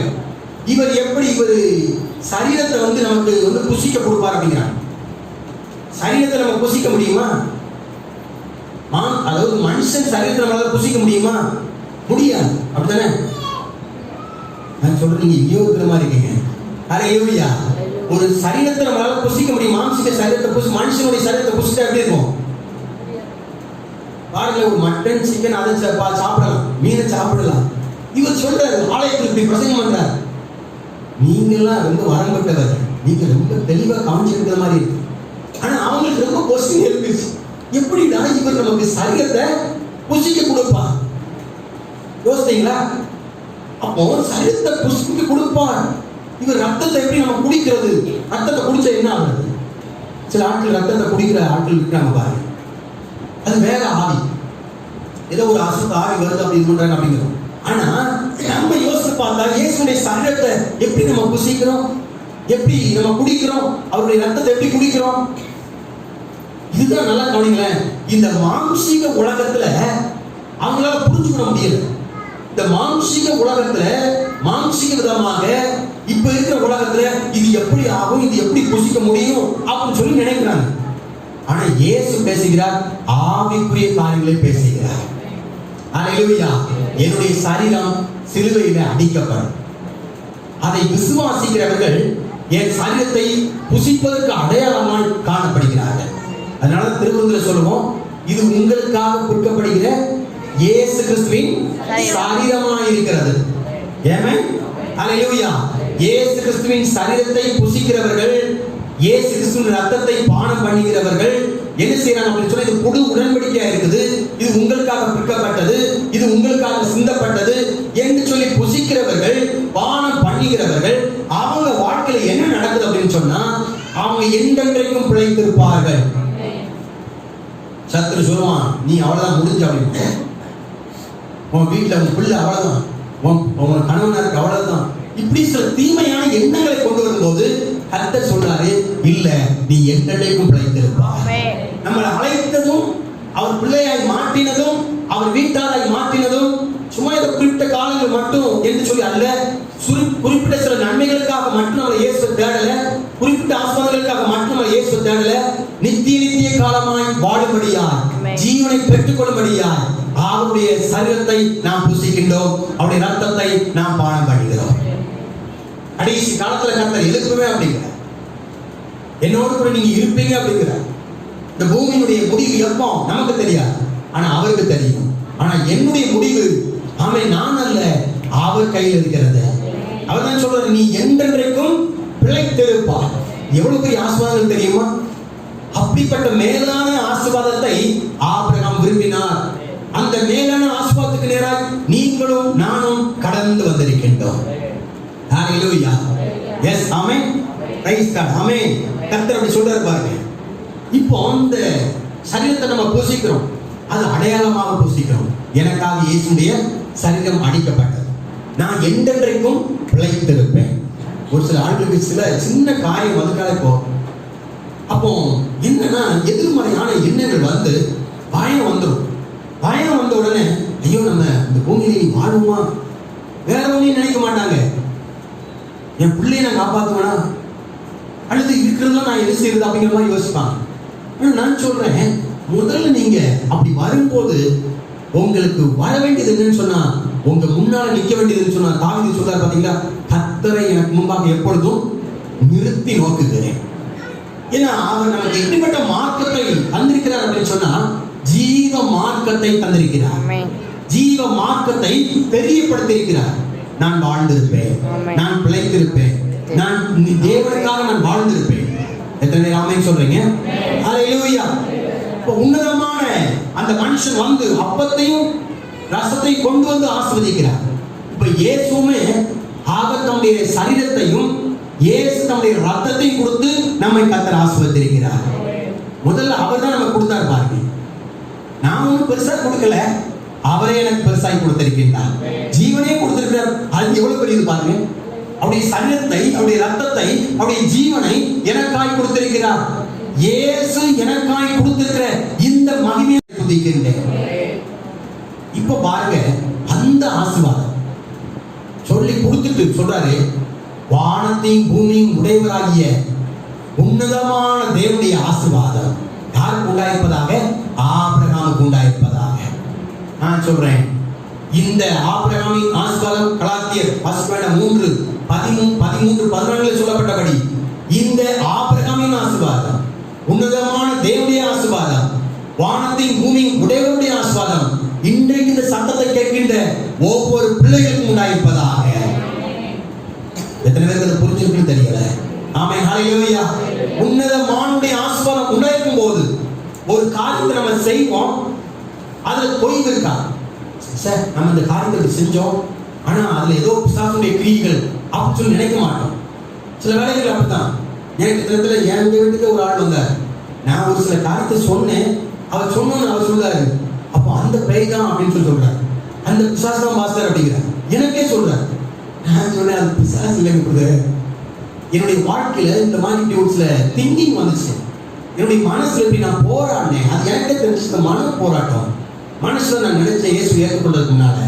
இவர் எப்படி இவர் சரீரத்தை வந்து நமக்கு வந்து புசிக்க கொடுப்பார் அப்படிங்கிறாங்க. சரீரத்தை நம்ம புசிக்க முடியுமா? அதாவது மனுஷன் சரீரத்தை நம்மளால புசிக்க முடியுமா? முடியாது. அப்படித்தானே நான் சொல்றேன், நீங்க இங்கேயோ இருக்கிற மாதிரி இருக்கீங்க. ஹல்லேலூயா. ஒரு சரீரத்தை நம்மளால புசிக்க முடியும். மாம்சீக சரீரத்தை மனுஷனுடைய சரீரத்தை புசிச்சா எப்படி இருக்கும் பாருங்க. ஒரு மட்டன் சிக்கன் அதை சாப்பிடலாம், மீனை சாப்பிடலாம். இவர் சொல்றாரு, ஆலயத்தில் இப்படி பிரசங்கம் பண்றாரு, நீங்கெல்லாம் ரொம்ப வரம் பெற்றவர், நீங்க ரொம்ப தெளிவா கவனிச்சிருக்கிற மாதிரி இருக்கு. ஆனா அவங்களுக்கு ரொம்ப கொஸ்டின் எழுப்பிச்சு, எப்படின்னா இவர் நமக்கு சரீரத்தை புசிக்க கொடுப்பார். யோசித்தீங்களா? அப்போ சரீரத்தை புசிக்க கொடுப்பார். இவர் ரத்தத்தை எப்படி நம்ம குடிக்கிறது? ரத்தத்தை குடிச்சா என்ன ஆகுது? சில ஆட்கள் ரத்தத்தை குடிக்கிற ஆட்கள் இருக்கிறாங்க பாருங்க, அது வேற ஆவி, ஏதோ ஒரு அசுத்த ஆவி வருது அப்படி பண்றாங்க அப்படிங்கிறோம். ஆனா நம்ம யோசிச்சு பார்த்தா இயேசுடைய சரீரத்தை எப்படி நம்ம புசிக்கிறோம், எப்படி நம்ம குடிக்கிறோம், அவருடைய ரத்தத்தை எப்படி குடிக்கிறோம்? இதுதான் நல்லா கவனிங்களேன். இந்த மாம்சீக உலகத்துல அவங்களால புரிஞ்சுக்க முடியல. இந்த மாம்சீக உலகத்துல மாம்சீக விதமாக இப்ப இருக்கிற உலகத்துல இது எப்படி ஆகும், இது எப்படி புசிக்க முடியும் அப்படின்னு சொல்லி நினைக்கிறாங்க. ஆனா இயேசு பேசுகிறார், ஆவிக்குரிய காரியங்களை பேசுகிறார். அல்லேலூயா. என்னுடைய சரீரம் சிலுவையில அடிக்கப்படும். அதை விசுவாசிக்கிறவர்கள் என் சரீரத்தை புசிப்பதற்கு அடையாளமாய் காணப்படுகிறார்கள். அதனால திருமந்திரம் சொல்லுவோம், இது உங்களுக்காக கொடுக்கப்படுகிற இயேசு கிறிஸ்துவின் சரீரமாய் இருக்கிறது. ஆமென். அல்லேலூயா. இயேசு கிறிஸ்துவின் சரீரத்தை புசிக்கிறவர்கள், இயேசு கிறிஸ்துவின் ரத்தத்தை பானம் பண்ணுகிறவர்கள் என்ன செய்யறாங்க அப்படின்னு சொன்னா, இது புது உடன்படிக்கையா இருக்குது, இது உங்களுக்காக பிற்கப்பட்டது, இது உங்களுக்காக சிந்தப்பட்டது என்று சொல்லி புசிக்கிறவர்கள், பானம் பண்ணுகிறவர்கள், அவங்க வாழ்க்கையில என்ன நடக்குது அப்படின்னு சொன்னா, அவங்க என்றென்றைக்கும் பிழைத்திருப்பார்கள். சத்துரு சொல்லுவான், நீ அவ்வளவுதான் முடிஞ்ச அப்படின்னு, உன் வீட்டுல உன் பிள்ளை அவ்வளவுதான், உன் கணவனாருக்கு அவ்வளவுதான், இப்படி சில தீமையான எண்ணங்களை கொண்டு வரும்போது கர்த்தர் சொல்றாரு, இல்ல நீ என்றென்றைக்கும் பிழைத்திருப்பாய். நம்மளை அழைத்ததும், அவர் பிள்ளையாய் மாற்றினதும், அவர் வீட்டாராய் மாற்றினதும் சும்மா இந்த குறிப்பிட்ட காலங்கள் மட்டும் என்று சொல்லி அல்ல, குறிப்பிட்ட சில நன்மைகளுக்காக மட்டும் நம்ம இயேசு தேடல, குறிப்பிட்ட ஆசீர்வாதங்களுக்காக மட்டும் நம்ம இயேசு தேடல, நித்திய காலமாய் வாழும்படியாய், ஜீவனை பெற்றுக் கொள்ளும்படியாய் அவருடைய சரீரத்தை நாம் புசிக்கின்றோம், அவருடைய ரத்தத்தை நாம் பானம் பண்ணுகிறோம். கடைசி காலத்துல கர்த்தர் எழுப்பவே அப்படிங்கிற, என்னோடு கூட நீங்க இருப்பீங்க அப்படிங்கிற. இந்த பூமியினுடைய முடிவு எப்போ நமக்கு தெரியாது, ஆனா அவருக்கு தெரியும். ஆனா என்னுடைய முடிவு நான் அல்ல, அவர் கையில் இருக்கிறது. அவர் தான் சொல்றாரு, நீ என்றென்றைக்கும் பிழைத்திருப்பார். எவ்வளவு பெரிய ஆசீர்வாதம் தெரியுமா? அப்படிப்பட்ட மேலான ஆசீர்வாதத்தை ஆபிரகாம் விரும்பினார். அந்த மேலான ஆசீர்வாதத்துக்கு நேராக நீங்களும் நானும் கடந்து வந்திருக்கின்றோம். ஹalleluya. Yes, amen. Praise God. Amen. கர்த்தர் அப்படி சொல்றாரு பாருங்க. இப்போ அந்த சரீரத்தை நம்ம பூசிக்கிறோம், அது அடையாளமாக பூசிக்கிறோம். எனக்காக இயேசுடைய சரீரம் அடிக்கப்பட்டது, நான் என்றென்றைக்கும் பிழைத்திருப்பேன். ஒரு சில ஆட்களுக்கு சில சின்ன காரியம் வந்துட்டாலே போகும், அப்போ என்னன்னா எதிர்மறையான எண்ணங்கள் வந்து பயம் வந்துடும். பயம் வந்த உடனே ஐயோ நம்ம இந்த பூமியில வாழுமா, வேற ஒன்றையும் நினைக்க மாட்டாங்க. என் பிள்ளையை நான் காப்பாற்றுவேனா, அல்லது இருக்கிறதெல்லாம் நான் என்ன செய்யறது அப்படிங்கிற மாதிரி யோசிப்பாங்க. நான் சொல்றேன், முதல்ல நீங்க அப்படி வரும்போது உங்களுக்கு வர வேண்டியது என்னன்னு சொன்னா, உங்க முன்னால நிக்க வேண்டியதுன்னு சொன்னா, தாவீது சொல்றாரு பாத்தீங்களா, கர்த்தரை எனக்கு முன்பாக எப்பொழுதும் நிறுத்தி நோக்குகிறேன். ஏன்னா அவர் நமக்கு எப்படிப்பட்ட மார்க்கத்தை தந்திருக்கிறார் அப்படின்னு சொன்னா, ஜீவ மார்க்கத்தை தந்திருக்கிறார். ஜீவ மார்க்கத்தை தெரியப்படுத்தியிருக்கிறார். நான் வாழ்ந்திருப்பேன், நான் பிழைத்திருப்பேன், நான் தேவனுக்காக நான் வாழ்ந்திருப்பேன். எத்தனை பேர் ஆமென் சொல்றீங்க? ஹalleluya. இப்போ உன்னதமான அந்த மனுஷன் வந்து அப்பத்தையும் ரசத்தையும் கொண்டு வந்து ஆசீர்வதிக்கிறார். இப்போ இயேசுமே அவர் தம்முடைய சரீரத்தையும் இயேசு தம்முடைய ரத்தத்தையும் கொடுத்து நம்மை கர்த்தர் ஆசீர்வதிக்கிறார். முதல்ல அவர் தான் நமக்கு கொடுத்தார் பாருங்க. நான் ஒன்றும் பெருசா கொடுக்கல, அவரே எனக்கு பெருசாய் கொடுத்திருக்கிறார். ஜீவனே கொடுத்திருக்கிறார். அது எவ்வளவு பெரியது பாருங்க. அவருடைய சரீரத்தை, அவருடைய ரத்தத்தை, அவருடைய ஜீவனை எனக்காய் கொடுத்திருக்கிறார். இயேசு எனக்காய் கொடுத்திருக்கிற இந்த மகிமையை துதிக்கின்றேன். இப்ப பாருங்க, அந்த ஆசீர்வாதம் சொல்லி கொடுத்துட்டு சொல்றாரு, வானத்தையும் பூமியும் உடையவராகிய உன்னதமான தேவனுடைய ஆசீர்வாதம் யாருக்கு உண்டாயிருப்பதாக? ஆபிரகாமுக்கு உண்டாயிருப்பதாக. நான் சொல்றேன், இந்த ஆபிரகாமின் ஆசீர்வாதம் கலாத்தியர் 3:13-14 சொல்லப்பட்டபடி இந்த ஆபிரகாமின் ஆசீர்வாதம், உன்னதமான தேவனுடைய ஆசீர்வாதம், வானத்தின் பூமியின் உடையவருடைய ஆசீர்வாதம் இன்றைக்கு இந்த சத்தத்தை கேட்கின்ற ஒவ்வொரு பிள்ளைகளுக்கும் உண்டாயிருப்பதாக. எத்தனை பேருக்கு அது புரிஞ்சிருக்குன்னு தெரியல. ஆமென். ஹalleluya. உன்னதமானுடைய ஆசீர்வாதம் உண்டாயிருக்கும் போது ஒரு காரியத்தை நம்ம செய்வோம், அதுல தொய்வு இருக்கா? சார், நம்ம இந்த காரியத்தை செஞ்சோம், ஆனா அதுல ஏதோ பிசாசுடைய கிரியைகள் அப்படின்னு சொல்லி நினைக்க மாட்டோம். சில வேலைகள் அப்படித்தான். எனக்கு தினத்துல என் வீட்டுக்கு ஒரு ஆள் வந்தார். நான் ஒரு சில காரியத்தை சொன்னேன், அவர் சொன்னோன்னு அவர் சொல்றாரு, அப்போ அந்த பேய் தான் அப்படின்னு சொல்லி சொல்றாரு, அந்த பிசாசு தான் மாஸ்டர் அப்படிங்கிறார். எனக்கே சொல்றாரு. நான் சொன்னேன், அது பிசாசு இல்லைன்னு. என்னுடைய வாழ்க்கையில இந்த மாதிரி ஒரு சில திங்கிங் வந்துச்சு. என்னுடைய மனசுல இப்படி நான் போராடினேன், அது எனக்கே தெரிஞ்சு மன போராட்டம். மனசுல நான் நினைச்சேன், இயேசு ஏற்றுக்கொண்டதுக்கு முன்னால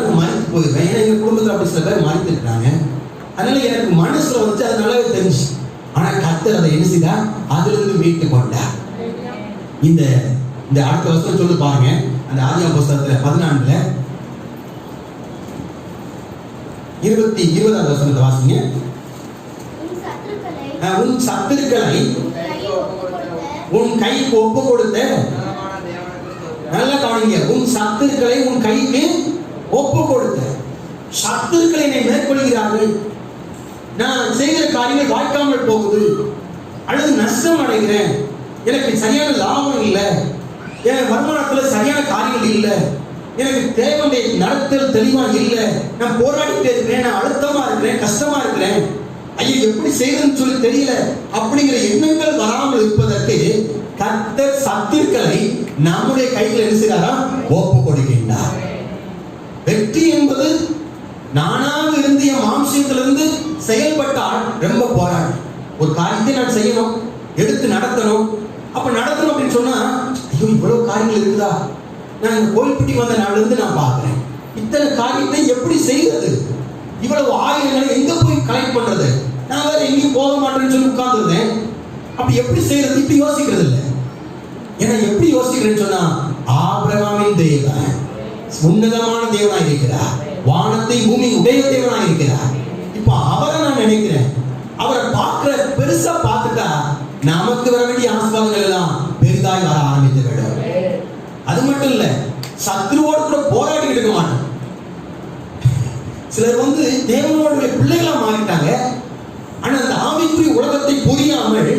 நான் மறைத்து போயிருக்கேன். ஏன்னா எங்க குடும்பத்தில் அப்படி சில பேர் மறைத்துருக்காங்க. அதனால எனக்கு மனசுல வந்துச்சு, அது நல்லாவே தெரிஞ்சு. ஆனா கர்த்தர் அதை என்ன செய்தார்? அதுல இருந்து மீட்டு கொண்டார். இந்த இந்த அடுத்த வசனம் சொல்லி பாருங்க. அந்த ஆதியாகம புத்தகத்துல 14 20 வசனத்தை வாசிங்க. உன் சத்துருக்களை உன் கைக்கு ஒப்பு கொடுத்த, நல்லா கவனிங்க, உன் சத்துருக்களை உன் கைக்கு ஒப்பு கொடுத்த. சத்துருக்களை என்னை மேற்கொள்கிறார்கள், நான் செய்கிற காரியங்கள் வாய்க்காமல் போகுது, அல்லது நஷ்டம் அடைகிறேன், எனக்கு சரியான லாபம் இல்லை, என் வருமானத்துல சரியான காரியங்கள் இல்லை, எனக்கு தேவனுடைய நடத்தல் தெளிவா இல்லை, நான் போராடிட்டே இருக்கிறேன், நான் அழுத்தமா இருக்கிறேன், கஷ்டமா இருக்கிறேன், ஐயோ எப்படி செய்யணும்னு சொல்லி தெரியல அப்படிங்கிற எண்ணங்கள் வராமல் இருப்பதற்கு கர்த்தர் சத்துருக்களை நம்முடைய கையில் என்ன செய்றாரா? ஒப்பு கொடுக்கின்றார். வெற்றி என்பது நானாக இருந்து என் மாம்சத்திலிருந்து செயல்பட்டால் ரொம்ப போராடும். ஒரு காரியத்தை நான் செய்யணும், எடுத்து நடத்தணும். அப்ப நடத்தணும் அப்படின்னு சொன்னா, ஐயோ இவ்வளவு காரியங்கள் இருக்குதா, நான் இந்த கோயில்பட்டி வந்த நாள்ல இருந்து நான் பார்க்கிறேன், இத்தனை காரியத்தை எப்படி செய்யறது, இவ்வளவு ஆயிரங்களை எங்க போய் கலெக்ட் பண்றது, நான் வேற எங்கேயும் போக மாட்டேன்னு சொல்லி உட்கார்ந்துருந்தேன், அப்படி எப்படி செய்யறது இப்படி யோசிக்கிறது இல்லை. ஏன்னா எப்படி யோசிக்கிறேன்னு சொன்னா, ஆபிரகாமின் தேவன் உன்னதமான தேவனாய் இருக்கிறார், வானத்தை பூமி உடைய தேவனாய் இருக்கிறார். இப்ப அவரை நான் நினைக்கிறேன், அவரை பார்க்கிற பெருசா பார்த்துட்டா நமக்கு வர வேண்டிய ஆசீர்வாதங்கள் எல்லாம் பெரிதாய் வர ஆரம்பித்து விடும். அது மட்டும் இல்ல, சத்ருவோடு கூட போராடி இருக்க மாட்டோம். சிலர் வந்து தேவனுடைய பிள்ளைகளா மாறிட்டாங்க, ஆனா அந்த ஆவிக்குரிய உலகத்தை புரியாமல்,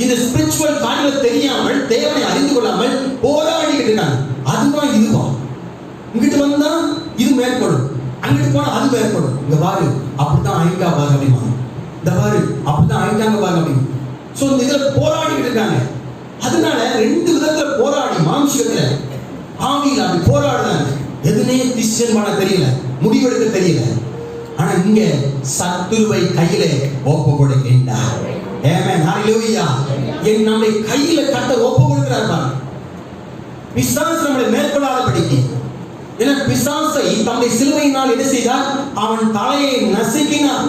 இந்த ஸ்பிரிச்சுவல் காரியங்கள் தெரியாமல், தேவனை அறிந்து கொள்ளாமல் போராடிக்கிட்டு இருக்காங்க. அதுதான் இதுதான். இங்கிட்டு வந்தா இது மேற்கொள்ளும், அங்கிட்டு போனா அது மேற்கொள்ளும். இங்க பாரு அப்படித்தான் ஆயிட்டா பாரு அப்படிமா, இந்த பாரு அப்படித்தான் ஆயிட்டாங்க பாரு அப்படின்னு. சோ இந்த இதுல போராடிக்கிட்டு இருக்காங்க. அதனால ரெண்டு விதத்துல போராடி, மாம்சத்துல ஆவியில அப்படி போராடுறாங்க. எதுனே டிசிஷன் பண்ண தெரியல, முடிவெடுக்க தெரியல. ஆனா இங்க சத்துருவை கையில ஒப்பு கொடுக்கின்றார். ஆமென், ஹalleluya. என் நம்மை கையில கர்த்தர் ஒப்பு கொடுக்கிறார் பாருங்க. பிசாசு நம்மை மேற்கொள்ளாதபடிக்கு. ஏன்னா பிசாசை தம்முடைய சிலுவையினால் என்ன செய்தார்? அவன் தலையை நசுக்கினார்.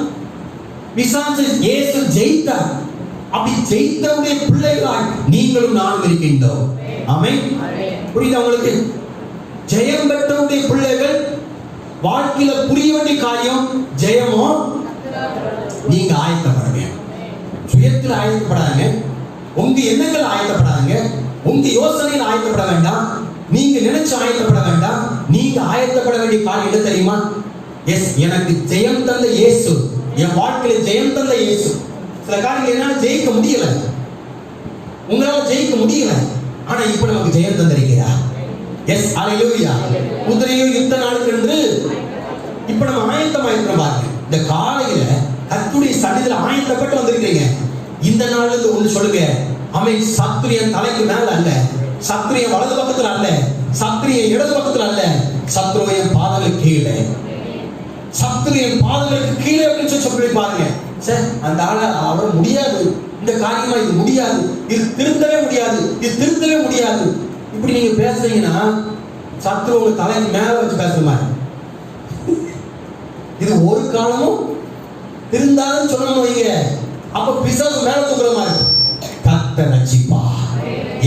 பிசாசை இயேசு ஜெயித்தார். அப்படி ஜெயித்தவருடைய பிள்ளைகளாய் நீங்களும் நானும் இருக்கின்றோம். ஆமென். புரியுதா உங்களுக்கு? ஜெயம் பெற்றவருடைய பிள்ளைகள் வாழ்க்கையில புரிய வேண்டிய காரியம் ஜெயமோ, நீங்க ஆயத்தப்படுங்க. சுயத்தில் ஆயத்தப்படாங்க, உங்க எண்ணங்கள் ஆயத்தப்படாங்க, உங்க யோசனையில் ஆயத்தப்பட வேண்டாம், நீங்க நினைச்சு ஆயத்தப்பட வேண்டாம். நீங்க ஆயத்தப்பட வேண்டிய காரியம் என்ன தெரியுமா? எஸ், எனக்கு ஜெயம் தந்த இயேசு, என் வாழ்க்கையில ஜெயம் தந்த இயேசு. சில காரியங்கள் என்னால ஜெயிக்க முடியல, உங்களால ஜெயிக்க முடியல, ஆனா இப்ப நமக்கு ஜெயம் தந்திருக்கிறார். எஸ், ஹalleluya. குதிரையோ யுத்த நாளுக்கு என்று இப்ப நம்ம ஆயத்தமாயிருக்கிறோம் பாருங்க. இந்த காலையில கர்த்தருடைய சன்னிதியில ஆயத்தப்பட்டு வந்திருக்கீங்க. இந்த நாள்ல இருந்து ஒன்று சொல்லுங்க, அவன் சத்துரியன் தலைக்கு மேல அல்ல, சத்துரியன் வலது பக்கத்துல அல்ல, சத்துரியன் இடது பக்கத்துல அல்ல, சத்துருவின் பாதங்களுக்கு கீழே, சத்துரியன் பாதங்களுக்கு கீழே அப்படின்னு சொல்லி பாருங்க. சார் அந்த ஆளை அவர் முடியாது, இந்த காரியமா இது முடியாது, இது திருத்தவே முடியாது, இது திருத்தவே முடியாது, இப்படி நீங்க பேசுறீங்கன்னா சத்ரு உங்க தலைக்கு மேல வச்சு பேசுற மாதிரி. இது ஒரு காலமும் திருந்தாலும் சொல்லணும் வைங்க, அப்ப பிசாசு மேல தூக்குற மாதிரி. கர்த்தர் ரட்சிப்பார்.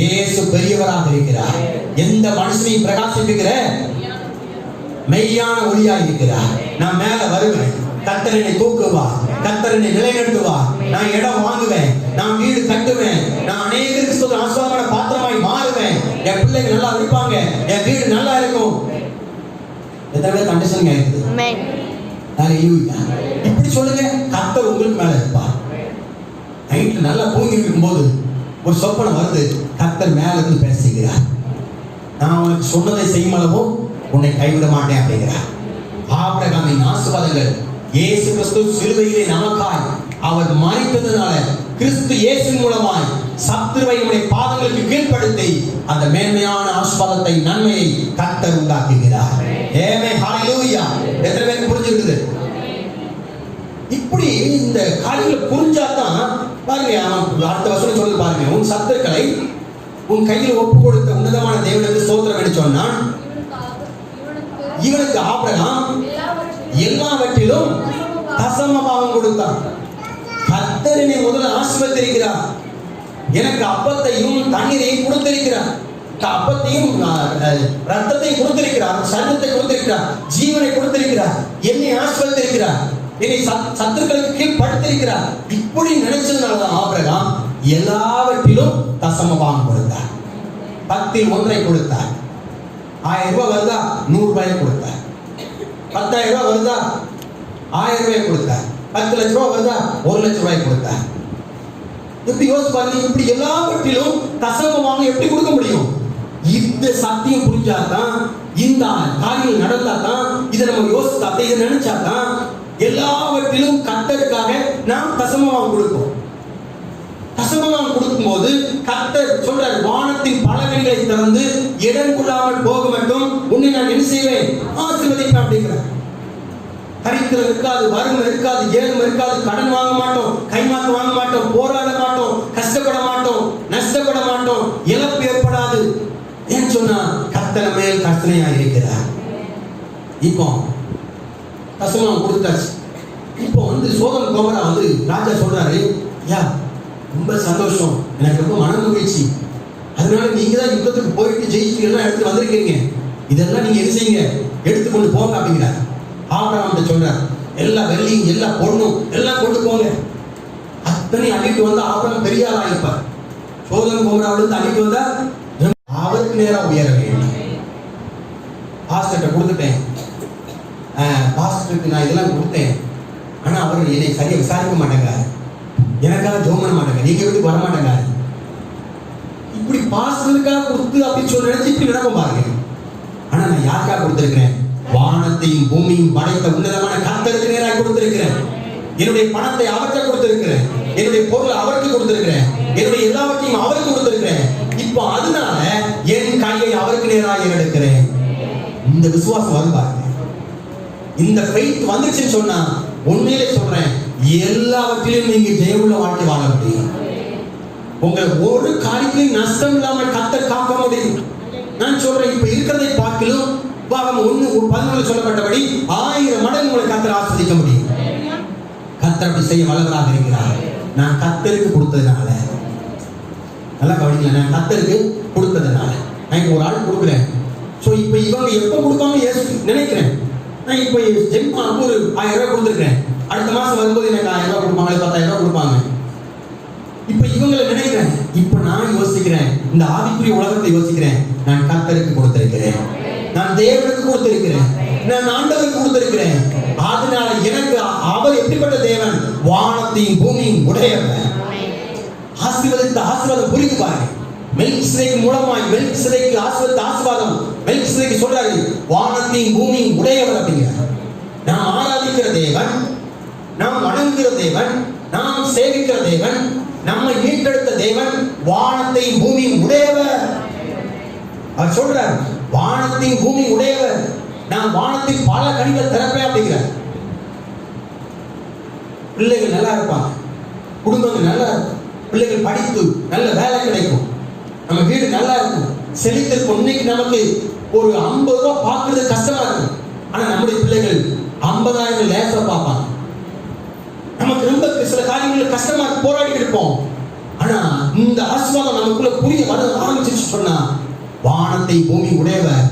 இயேசு பெரியவராக இருக்கிறார். எந்த மனுஷனையும் பிரகாசிப்பிக்கிற மெய்யான ஒளியா இருக்கிறார். நான் மேல வருவேன், கர்த்தர் என்னை தூக்குவார், கர்த்தர் என்னை நிலைநிறுத்துவார், நான் இடம் வாங்குவேன், நான் வீடு கட்டுவேன், நான் அநேகருக்கு சொல்ற ஆசீர்வாதமான பாத்திரமாய் மாறுவேன், என் பிள்ளைங்க நல்லா இருப்பாங்க, என் வீடு நல்லா இருக்கும். எத்தனை கண்டிஷன் இருக்குது? ஆமென், ஹalleluya. இப்படி சொல்லுங்க, கர்த்தர் உங்களுக்கு மேல இருப்பார். நைட்ல நல்லா தூங்கி இருக்கும்போது ஒரு சொப்பனம் வருது, கர்த்தர் மேல இருந்து பேசுகிறார், நான் உனக்கு சொன்னதை செய்யும் அளவும் உன்னை கைவிட மாட்டேன் அப்படிங்கிறார். ஆபிரகாமின் ஆசீர்வாதங்கள் இயேசு கிறிஸ்து சிலுவையிலே நமக்காய் அவர் மரித்ததனால கிறிஸ்து இயேசுவின் மூலமாய் சத்துருவை நம்முடைய பாதங்களுக்கு கீழ்ப்படுத்தி அந்த மேன்மையான ஆசீர்வாதத்தை, நன்மையை கர்த்தர் உண்டாக்குகிறார். ஆமென், ஹalleluya. எத்தனை பேருக்கு புரிஞ்சிருக்குது? இப்படி இந்த காரியங்களை புரிஞ்சாதான் பாருங்க, அடுத்த வசனம் சொல்லி பாருங்க, உன் சத்துருக்களை உன் கையில் ஒப்பு கொடுத்த உன்னதமான தேவனுக்கு ஸ்தோத்திரம் என்று சொன்னான். இவனுக்கு ஆபிரகாம் எல்லாவற்றிலும் தசமபாகம் கொடுத்தான். கர்த்தர் என்னை முதல்ல ஆசீர்வதித்திருக்கிறார், எனக்கு அப்பத்தையும் தண்ணீரையும் கொடுத்திருக்கிறார். அப்பத்தையும் ரத்தத்தையும் கொடுத்திருக்கிறார், சரீரத்தை கொடுத்திருக்கிறார், ஜீவனை கொடுத்திருக்கிறார், என்னை ஆசீர்வதித்திருக்கிறார், என்னை சத்துருக்களுக்கு கீழ் படுத்திருக்கிறார். இப்படி நினைச்சதுனாலதான் ஆபிரகாம் எல்லாவற்றிலும் தசமபாகம் கொடுத்தார். 10 1 கொடுத்தார். 1000 ரூபாய் வருதா 100 ரூபாய் கொடுத்தார். 10,000 ரூபாய் வருதா 1000 ரூபாய் கொடுத்தார். 10 லட்சம் ரூபாய் வருதா 1 லட்சம் ரூபாய் கொடுத்தார். இப்படி யோசிச்சு பாருங்க, இப்படி எல்லாவற்றிலும் தசமமாக எப்படி கொடுக்க முடியும்? இந்த சத்தியம் புரிஞ்சாதான், இந்த காரியங்கள் நடந்தாதான், இதை நம்ம யோசித்தாதான், இதை நினைச்சாதான் எல்லாவற்றிலும் கர்த்தருக்காக நாம் தசமமாக கொடுப்போம். தசமமாக கொடுக்கும் போது கர்த்தர் சொல்றார், வானத்தின் பலகணிகளை திறந்து இடம் கொள்ளாமல் போக மட்டும் உன்னை நான் என்ன செய்வேன்? ஆசீர்வதிப்பேன் அப்படிங்கிறார். தரித்திரம் இருக்காது, வறுமை இருக்காது, ஏழ்மை இருக்காது, கடன் வாங்க மாட்டோம், கைமாத்து வாங்க மாட்டோம், போராட மாட்டோம், கஷ்டப்பட மாட்டோம், நஷ்டப்பட மாட்டோம், இழப்பு ஏற்படாது. ஏன் சொன்னா கர்த்தர் மேல் கர்த்தனையா இருக்கிறார். இப்போ தசமம் கொடுத்தாச்சு. இப்போ சோதம் கோமரா ராஜா சொல்றாரு, யா ரொம்ப சந்தோஷம், எனக்கு ரொம்ப மன மகிழ்ச்சி, அதனால நீங்க தான் யுத்தத்துக்கு போயிட்டு ஜெயிச்சு எல்லாம் எடுத்து வந்திருக்கீங்க, இதெல்லாம் நீங்க என்ன செய்யுங்க, எடுத்துக்கொண்டு போங்க அப்படிங்கிறார். ஆபிரகாம் சொல்றார், எல்லா வெள்ளியும் எல்லா பொண்ணும் எல்லாம் கொண்டு போங்க. அத்தனை அள்ளிட்டு வந்தா ஆபிரகாம் பெரிய ஆளா இருப்பார். சோதம் கோமராவிலிருந்து அள்ளிட்டு வந்தா அவருக்கு நேரம் உயர வேண்டும். பாஸ்டர்கிட்ட கொடுத்துட்டேன், பாஸ்டருக்கு நான் இதெல்லாம் கொடுத்தேன், ஆனா அவர் என்னை சரியா விசாரிக்க மாட்டேங்க, எனக்காக ஜோம் பண்ண மாட்டேங்க, நீங்க வீட்டுக்கு வர மாட்டேங்க. இப்படி பாஸ்டருக்காக கொடுத்து அப்படி சொல்லி நினைச்சு இப்படி நடக்கும் பாருங்க. ஆனா நான் யாருக்காக கொடுத்திருக்கிறேன்? வானத்தையும் பூமியும் படைத்த உன்னதமான கர்த்தருக்கு நேராக கொடுத்திருக்கிறேன். என்னுடைய பணத்தை அவருக்கு கொடுத்திருக்கிறேன், என்னுடைய பொருளை அவருக்கு கொடுத்திருக்கிறேன், என்னுடைய எல்லாவற்றையும் அவருக்கு கொடுத்திருக்கிறேன். இப்போ அதனால என் கையை அவருக்கு நேராக எடுக்கிறேன். இந்த விசுவாசம் வரும் பாருங்க. இந்த ஃபெய்த் வந்துச்சுன்னு சொன்னா உண்மையிலே சொல்றேன், எல்லாவற்றிலும் நீங்க ஜெயமுள்ள வாழ்க்கை வாழ முடியும். உங்களுக்கு ஒரு காரியத்திலும் நஷ்டம் இல்லாமல் கர்த்தர் காக்க முடியும். நான் சொல்றேன், இப்ப இருக்கிறதை பார்க்கலும் பாகம் 1:11 சொல்லப்பட்டபடி 1000 மடங்கு உங்களை கர்த்தர் ஆஸ்வதிக்க முடியும். கர்த்தர் அப்படி செய்ய வல்லவராக இருக்கிறார். நான் கர்த்தருக்கு கொடுத்ததுனால, நல்லா கவனிக்கல, நான் கர்த்தருக்கு கொடுத்ததுனால நான் ஒரு ஆள் கொடுக்குறேன். ஸோ இப்போ இவங்க எப்போ கொடுப்பாங்க நினைக்கிறேன். நான் இப்போ ஜென்மாவுக்கு ஒரு 1000 ரூபாய் கொடுத்துருக்கேன், அடுத்த மாதம் வரும்போது எனக்கு 1000 ரூபாய் கொடுப்பாங்க, 10,000 ரூபாய் கொடுப்பாங்க. இப்போ இவங்களை நினைக்கிறேன். இப்போ நான் யோசிக்கிறேன், இந்த ஆவிக்குரிய உலகத்தை யோசிக்கிறேன். நான் கர்த்தருக்கு கொடுத்திருக்கிறேன், நான் தேவனுக்கு கொடுத்திருக்கிறேன், நான் ஆண்டவருக்கு கொடுத்திருக்கிறேன். அதனால எனக்கு அவர் எப்படிப்பட்ட தேவன்? வானத்தையும் பூமியும் உடையவர். ஆசீர்வதித்த ஆசீர்வாதம் புரிந்து பாருங்க. மெல்கிசேதேக்கு மூலமாய் மெல்கிசேதேக்கு ஆசீர்வதித்த ஆசீர்வாதம் மெல்கிசேதேக்கு சொல்றாரு, வானத்தையும் பூமியும் உடையவர் அப்படிங்கிறார். நாம் ஆராதிக்கிற தேவன், நாம் வணங்குகிற தேவன், நாம் சேவிக்கிற தேவன், நம்மை மீட்டெடுத்த தேவன் வானத்தையும் பூமியும் உடையவர். அவர் சொல்றார், வானத்தையும் பூமியும் உடையவர், நான் வானத்தின் பல கனிகள் திறப்பேன் அப்படிங்கிறார். பிள்ளைகள் நல்லா இருப்பாங்க, குடும்பங்கள் நல்லா இருக்கும், பிள்ளைகள் படித்து நல்ல வேலை கிடைக்கும், நம்ம வீடு நல்லா இருக்கும், செழித்திருக்கும். இன்னைக்கு நமக்கு ஒரு 50 ரூபாய் பார்க்கறது கஷ்டமா இருக்கும், ஆனா நம்முடைய பிள்ளைகள் 50,000 லேசா பார்ப்பாங்க. நமக்கு ரொம்ப சில காரியங்கள் கஷ்டமா போராடி இருப்போம், ஆனா இந்த ஆசீர்வாதம் நமக்குள்ள புரிய வர ஆரம்பிச்சு சொன்னா, வானத்தை பூமி உடையவர்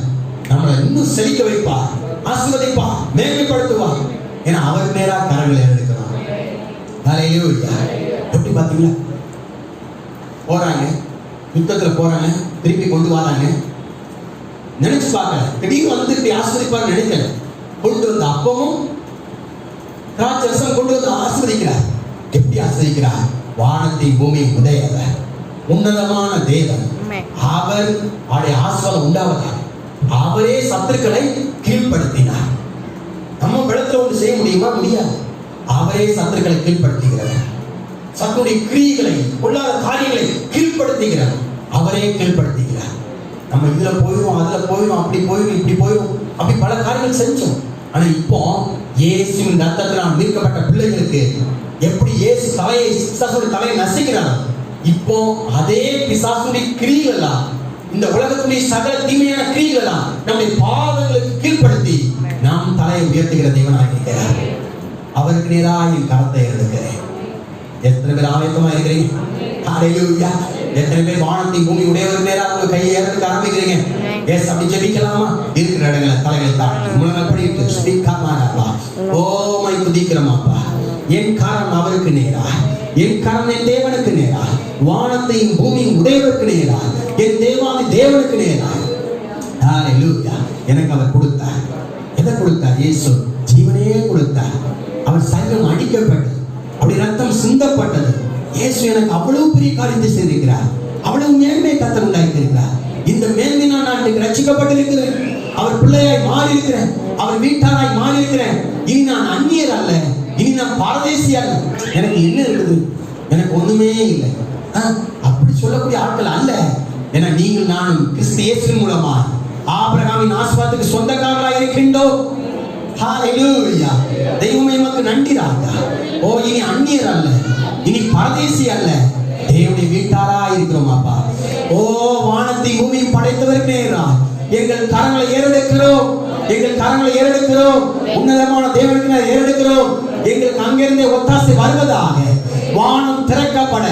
நம்மளை இன்னும் செழிக்க வைப்பார், ஆசீர்வதிப்பார், மேன்மைப்படுத்துவார். ஏன்னா அவர் நேராக கரங்களை எடுக்கிறோம். எப்படி பாத்தீங்களா? போறாங்க, யுத்தத்துல போறாங்க, திருப்பி கொண்டு வராங்க. நினைச்சு பார்க்கல, திடீர்னு வந்து இப்படி ஆஸ்வதிப்பார் நினைக்கல. கொண்டு வந்த அப்பமும் திராட்சரசம் கொண்டு வந்து ஆஸ்வதிக்கிறார். எப்படி ஆஸ்வதிக்கிறார்? வானத்தை பூமி உடையவர், உன்னதமான தேவன். அவர் அவருடைய ஆசீர்வாதம் உண்டாவதாக அவரே சத்துருக்களை கீழ்ப்படுத்தினார். நம்ம பலத்துல ஒன்று செய்ய முடியுமா? முடியாது. அவரே சத்துருக்களை கீழ்ப்படுத்துகிறார். சத்துருடைய கிரியைகளை, பொல்லாத காரியங்களை கீழ்ப்படுத்துகிறார். அவரே கீழ்ப்படுத்துகிறார். நம்ம இதுல போயிடும், அதுல போயிடும், அப்படி போயிடும், இப்படி போயிடும், அப்படி பல காரியங்கள் செஞ்சோம். ஆனா இப்போ இயேசுவின் ரத்தத்தினால் மீட்கப்பட்ட பிள்ளைகளுக்கு எப்படி இயேசு தலையை நசுக்கிறார், இப்போ அதே பிசாசுடைய கிரியைகளா, இந்த உலகத்துடைய சகல தீமையான கிரியைகளா நம்முடைய பாதங்களுக்கு கீழ்ப்படுத்தி நாம் தலையை உயர்த்துகிற தேவனாக இருக்கிறார். அவருக்கு நேராக என் கரத்தை எடுக்கிறேன். எத்தனை பேர் ஆயத்தமா இருக்கிறீங்க? ஹல்லேலூயா. எத்தனை பேர் வானத்தை பூமி உடையவர் நேரம் உங்க கையை ஏறதுக்கு ஆரம்பிக்கிறீங்க? எஸ், அப்படி ஜெபிக்கலாமா? இருக்கிற இடங்களை தலைகளை தாண்டி முழங்கால் படிட்டு ஸ்பீக்காமாப்பா ஓமை துதிக்கிறோமாப்பா. என் காரணம் அவருக்கு நேரா, என் காரணம் என் தேவனுக்கு நேரா, வானத்தையும் பூமியும் உடையவருக்கு நேரா, என் தேவாதி தேவனுக்கு நேரா. ஹalleluya. எனக்கு அவர் கொடுத்தார். எதை கொடுத்தார்? இயேசு ஜீவனையே கொடுத்தார். அவர் சரீரம் அடிக்கப்பட்டது, அப்படி ரத்தம் சிந்தப்பட்டது. இயேசு எனக்கு அவ்வளவு பெரிய காரியத்தை செய்திருக்கிறார். அவ்வளவு மேன்மை கர்த்தர் உண்டாக்கியிருக்கிறார். இந்த மேன்மையினால் நான் இன்றைக்கு ரட்சிக்கப்பட்டிருக்கிறேன். அவர் பிள்ளையாய் மாறி இருக்கிறேன். அவர் வீட்டாராய் மாறி இருக்கிறேன். இனி நான் அந்நியர் அல்ல, இனி நான் பரதேசி அல்ல. எனக்கு என்ன இருக்குது? எனக்கு ஒண்ணுமே இல்லை. அப்படி சொல்லக்கூடிய ஆட்கள் அல்ல. ஏன்னா நீங்கள் நானும் கிறிஸ்து இயேசு மூலமா ஆபிரகாமின் ஆசீர்வாதத்துக்கு சொந்தக்காரராய் இருக்கின்றோம். ஹalleluya. தெய்வமே உமக்கு நன்றி ராஜா. ஓ, இனி அந்நியர் அல்ல, இனி பரதேசி அல்ல, தேவனுடைய வீட்டாராய் இருக்கிறோம் அப்பா. ஓ, வானத்தை பூமியை படைத்தவருக்கு நேரா எங்கள் கரங்களை ஏறெடுக்கிறோம், எங்கள் கரங்களை ஏறெடுக்கிறோம். உன்னதமான தேவனுக்கு ஏறெடுக்கிறோம். எங்களுக்கு அங்கிருந்தே ஒத்தாசை வருவதாக. வானம் திறக்கப்பட,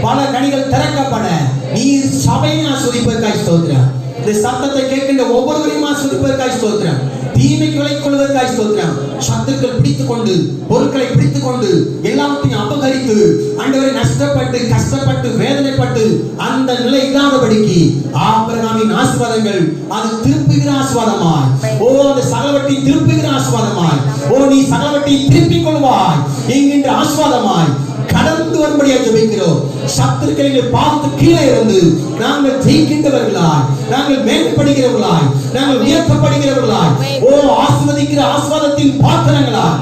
பல கனிகள் திறக்கப்பட, நீர் சபையை ஆசீர்வதிப்பதற்காக ஸ்தோத்திரம். இந்த சத்தத்தை கேட்கின்ற ஒவ்வொருவரையும் ஆசீர்வதிப்பதற்காக ஸ்தோத்திரம். தீமைக்கு விலக்கிக்கொள்வதற்காக ஸ்தோத்திரம். சத்துருக்கள் பிடித்துக் கொண்டு, பொருட்களை பிடித்துக் கொண்டு, எல்லாத்தையும் அபகரித்து, ஆண்டவரை நஷ்டப்பட்டு, கஷ்டப்பட்டு, வேதனைப்பட்டு அந்த நிலை இல்லாதபடிக்கு ஆபிரகாமின் ஆசீர்வாதங்கள் அது திருப்புகிற ஆசீர்வாதமாய், ஓ, அந்த சகலவற்றை திருப்புகிற ஆசீர்வாதமாய், ஓ, நீ சகலவற்றை திருப்பிக் கொள்வாய் என்கின்ற ஆசீர்வாதமாய் கடந்து வரும்படியாக ஜெபிக்கிறோம். சத்துருக்களை பார்த்து கீழே இருந்து நாங்கள் ஜெயிக்கின்றவர்களாய், நாங்கள் மேம்படுகிறவர்களாய், நாங்கள் உயர்த்தப்படுகிறவர்களாய், ஓ, ஆசீர்வதிக்கிற ஆசீர்வாதத்தின் பாத்திரங்களாய்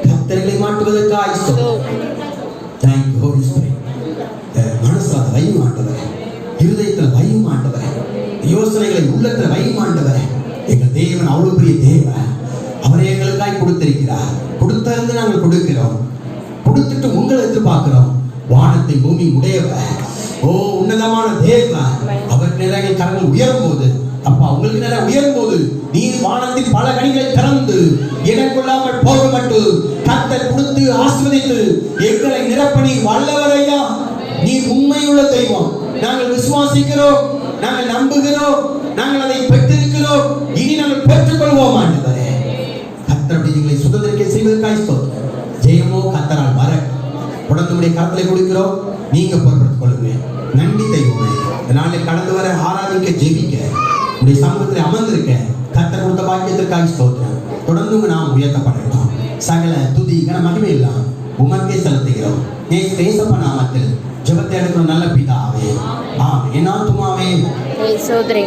கர்த்தர்களை மாற்றுவதற்காக Thank you, Holy Spirit. மனசுல வையும் ஆண்டவரே, இருதயத்தில் வையும் ஆண்டவரே, யோசனைகளை உள்ளத்தில் வையும் ஆண்டவரே. எங்கள் தேவன் அவ்வளவு பெரிய தேவன். அவரை எங்களுக்காய் கொடுத்திருக்கிறார். கொடுத்திருந்து நாங்கள் கொடுக்கிறோம். கொடுத்துட்டு உங்களை எதிர்பார்க்கிறோம். வானத்தை பூமி உடையவர், ஓ, உன்னதமான தேவன். அவருக்கு நிறைய கரங்கள் உயரும் போது, அப்பா உங்களுக்கு நிறைய உயரும் போது, நீர் வானத்தின் பல கனிகளை திறந்து எனக்குள்ளாமல் போக மட்டும் கர்த்தர் கொடுத்து ஆசீர்வதித்து எங்களை நிரப்பணி வல்லவரையா. நீர் உண்மையுள்ள தெய்வம். நாங்கள் விசுவாசிக்கிறோம், நாங்கள் நம்புகிறோம், நாங்கள் அதை பெற்றிருக்கிறோம். இனி நாங்கள் பெற்றுக்கொள்வோம் ஆண்டவரே. கர்த்தருடைய எங்களை சுதந்திரிக்க செய்வதற்காக ஸ்தோத்திரம். ஜெயமோ கர்த்தரால் வர தொடர்ந்து கருத்தை கொடுக்கிறோம். நீங்க பொறுப்படுத்திக் கொள்ளுங்க. நன்றி தெய்வமே. நாளை கடந்து வர ஆராதிக்க, ஜெபிக்க, உடைய சமூகத்தில் அமர்ந்திருக்க கர்த்தர் கொடுத்த பாக்கியத்திற்காக ஸ்தோத்திரம். தொடர்ந்து நாம் உயர்த்தப்படலாம். சகல துதி கன மகிமை எல்லாம் உமக்கே செலுத்துகிறோம். ஏசப்பா நாமத்தில் ஜெபத்தை எடுக்கிற நல்ல பிதாவே, ஆமென். என் ஆத்துமாவே சோதரே,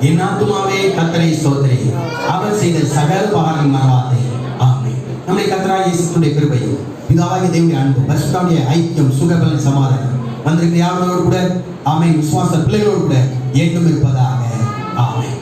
என் ஆத்துமாவே கர்த்தரை ஸ்தோத்திரி, அவர் செய்த சகல பாவங்களை மறவாதே. ஆமென். நம்முடைய கர்த்தராகிய இயேசுவின் கிருபையும் பிதாவாகிய தேவனுடைய அன்பு பரிசுத்தமுடைய ஐக்கியம் சுகபலன் சமாதானம் வந்திருக்கிற யாரோடு கூட, ஆமென், விசுவாச பிள்ளைகளோடு கூட என்றும் இருப்பதாக. ஆமென்.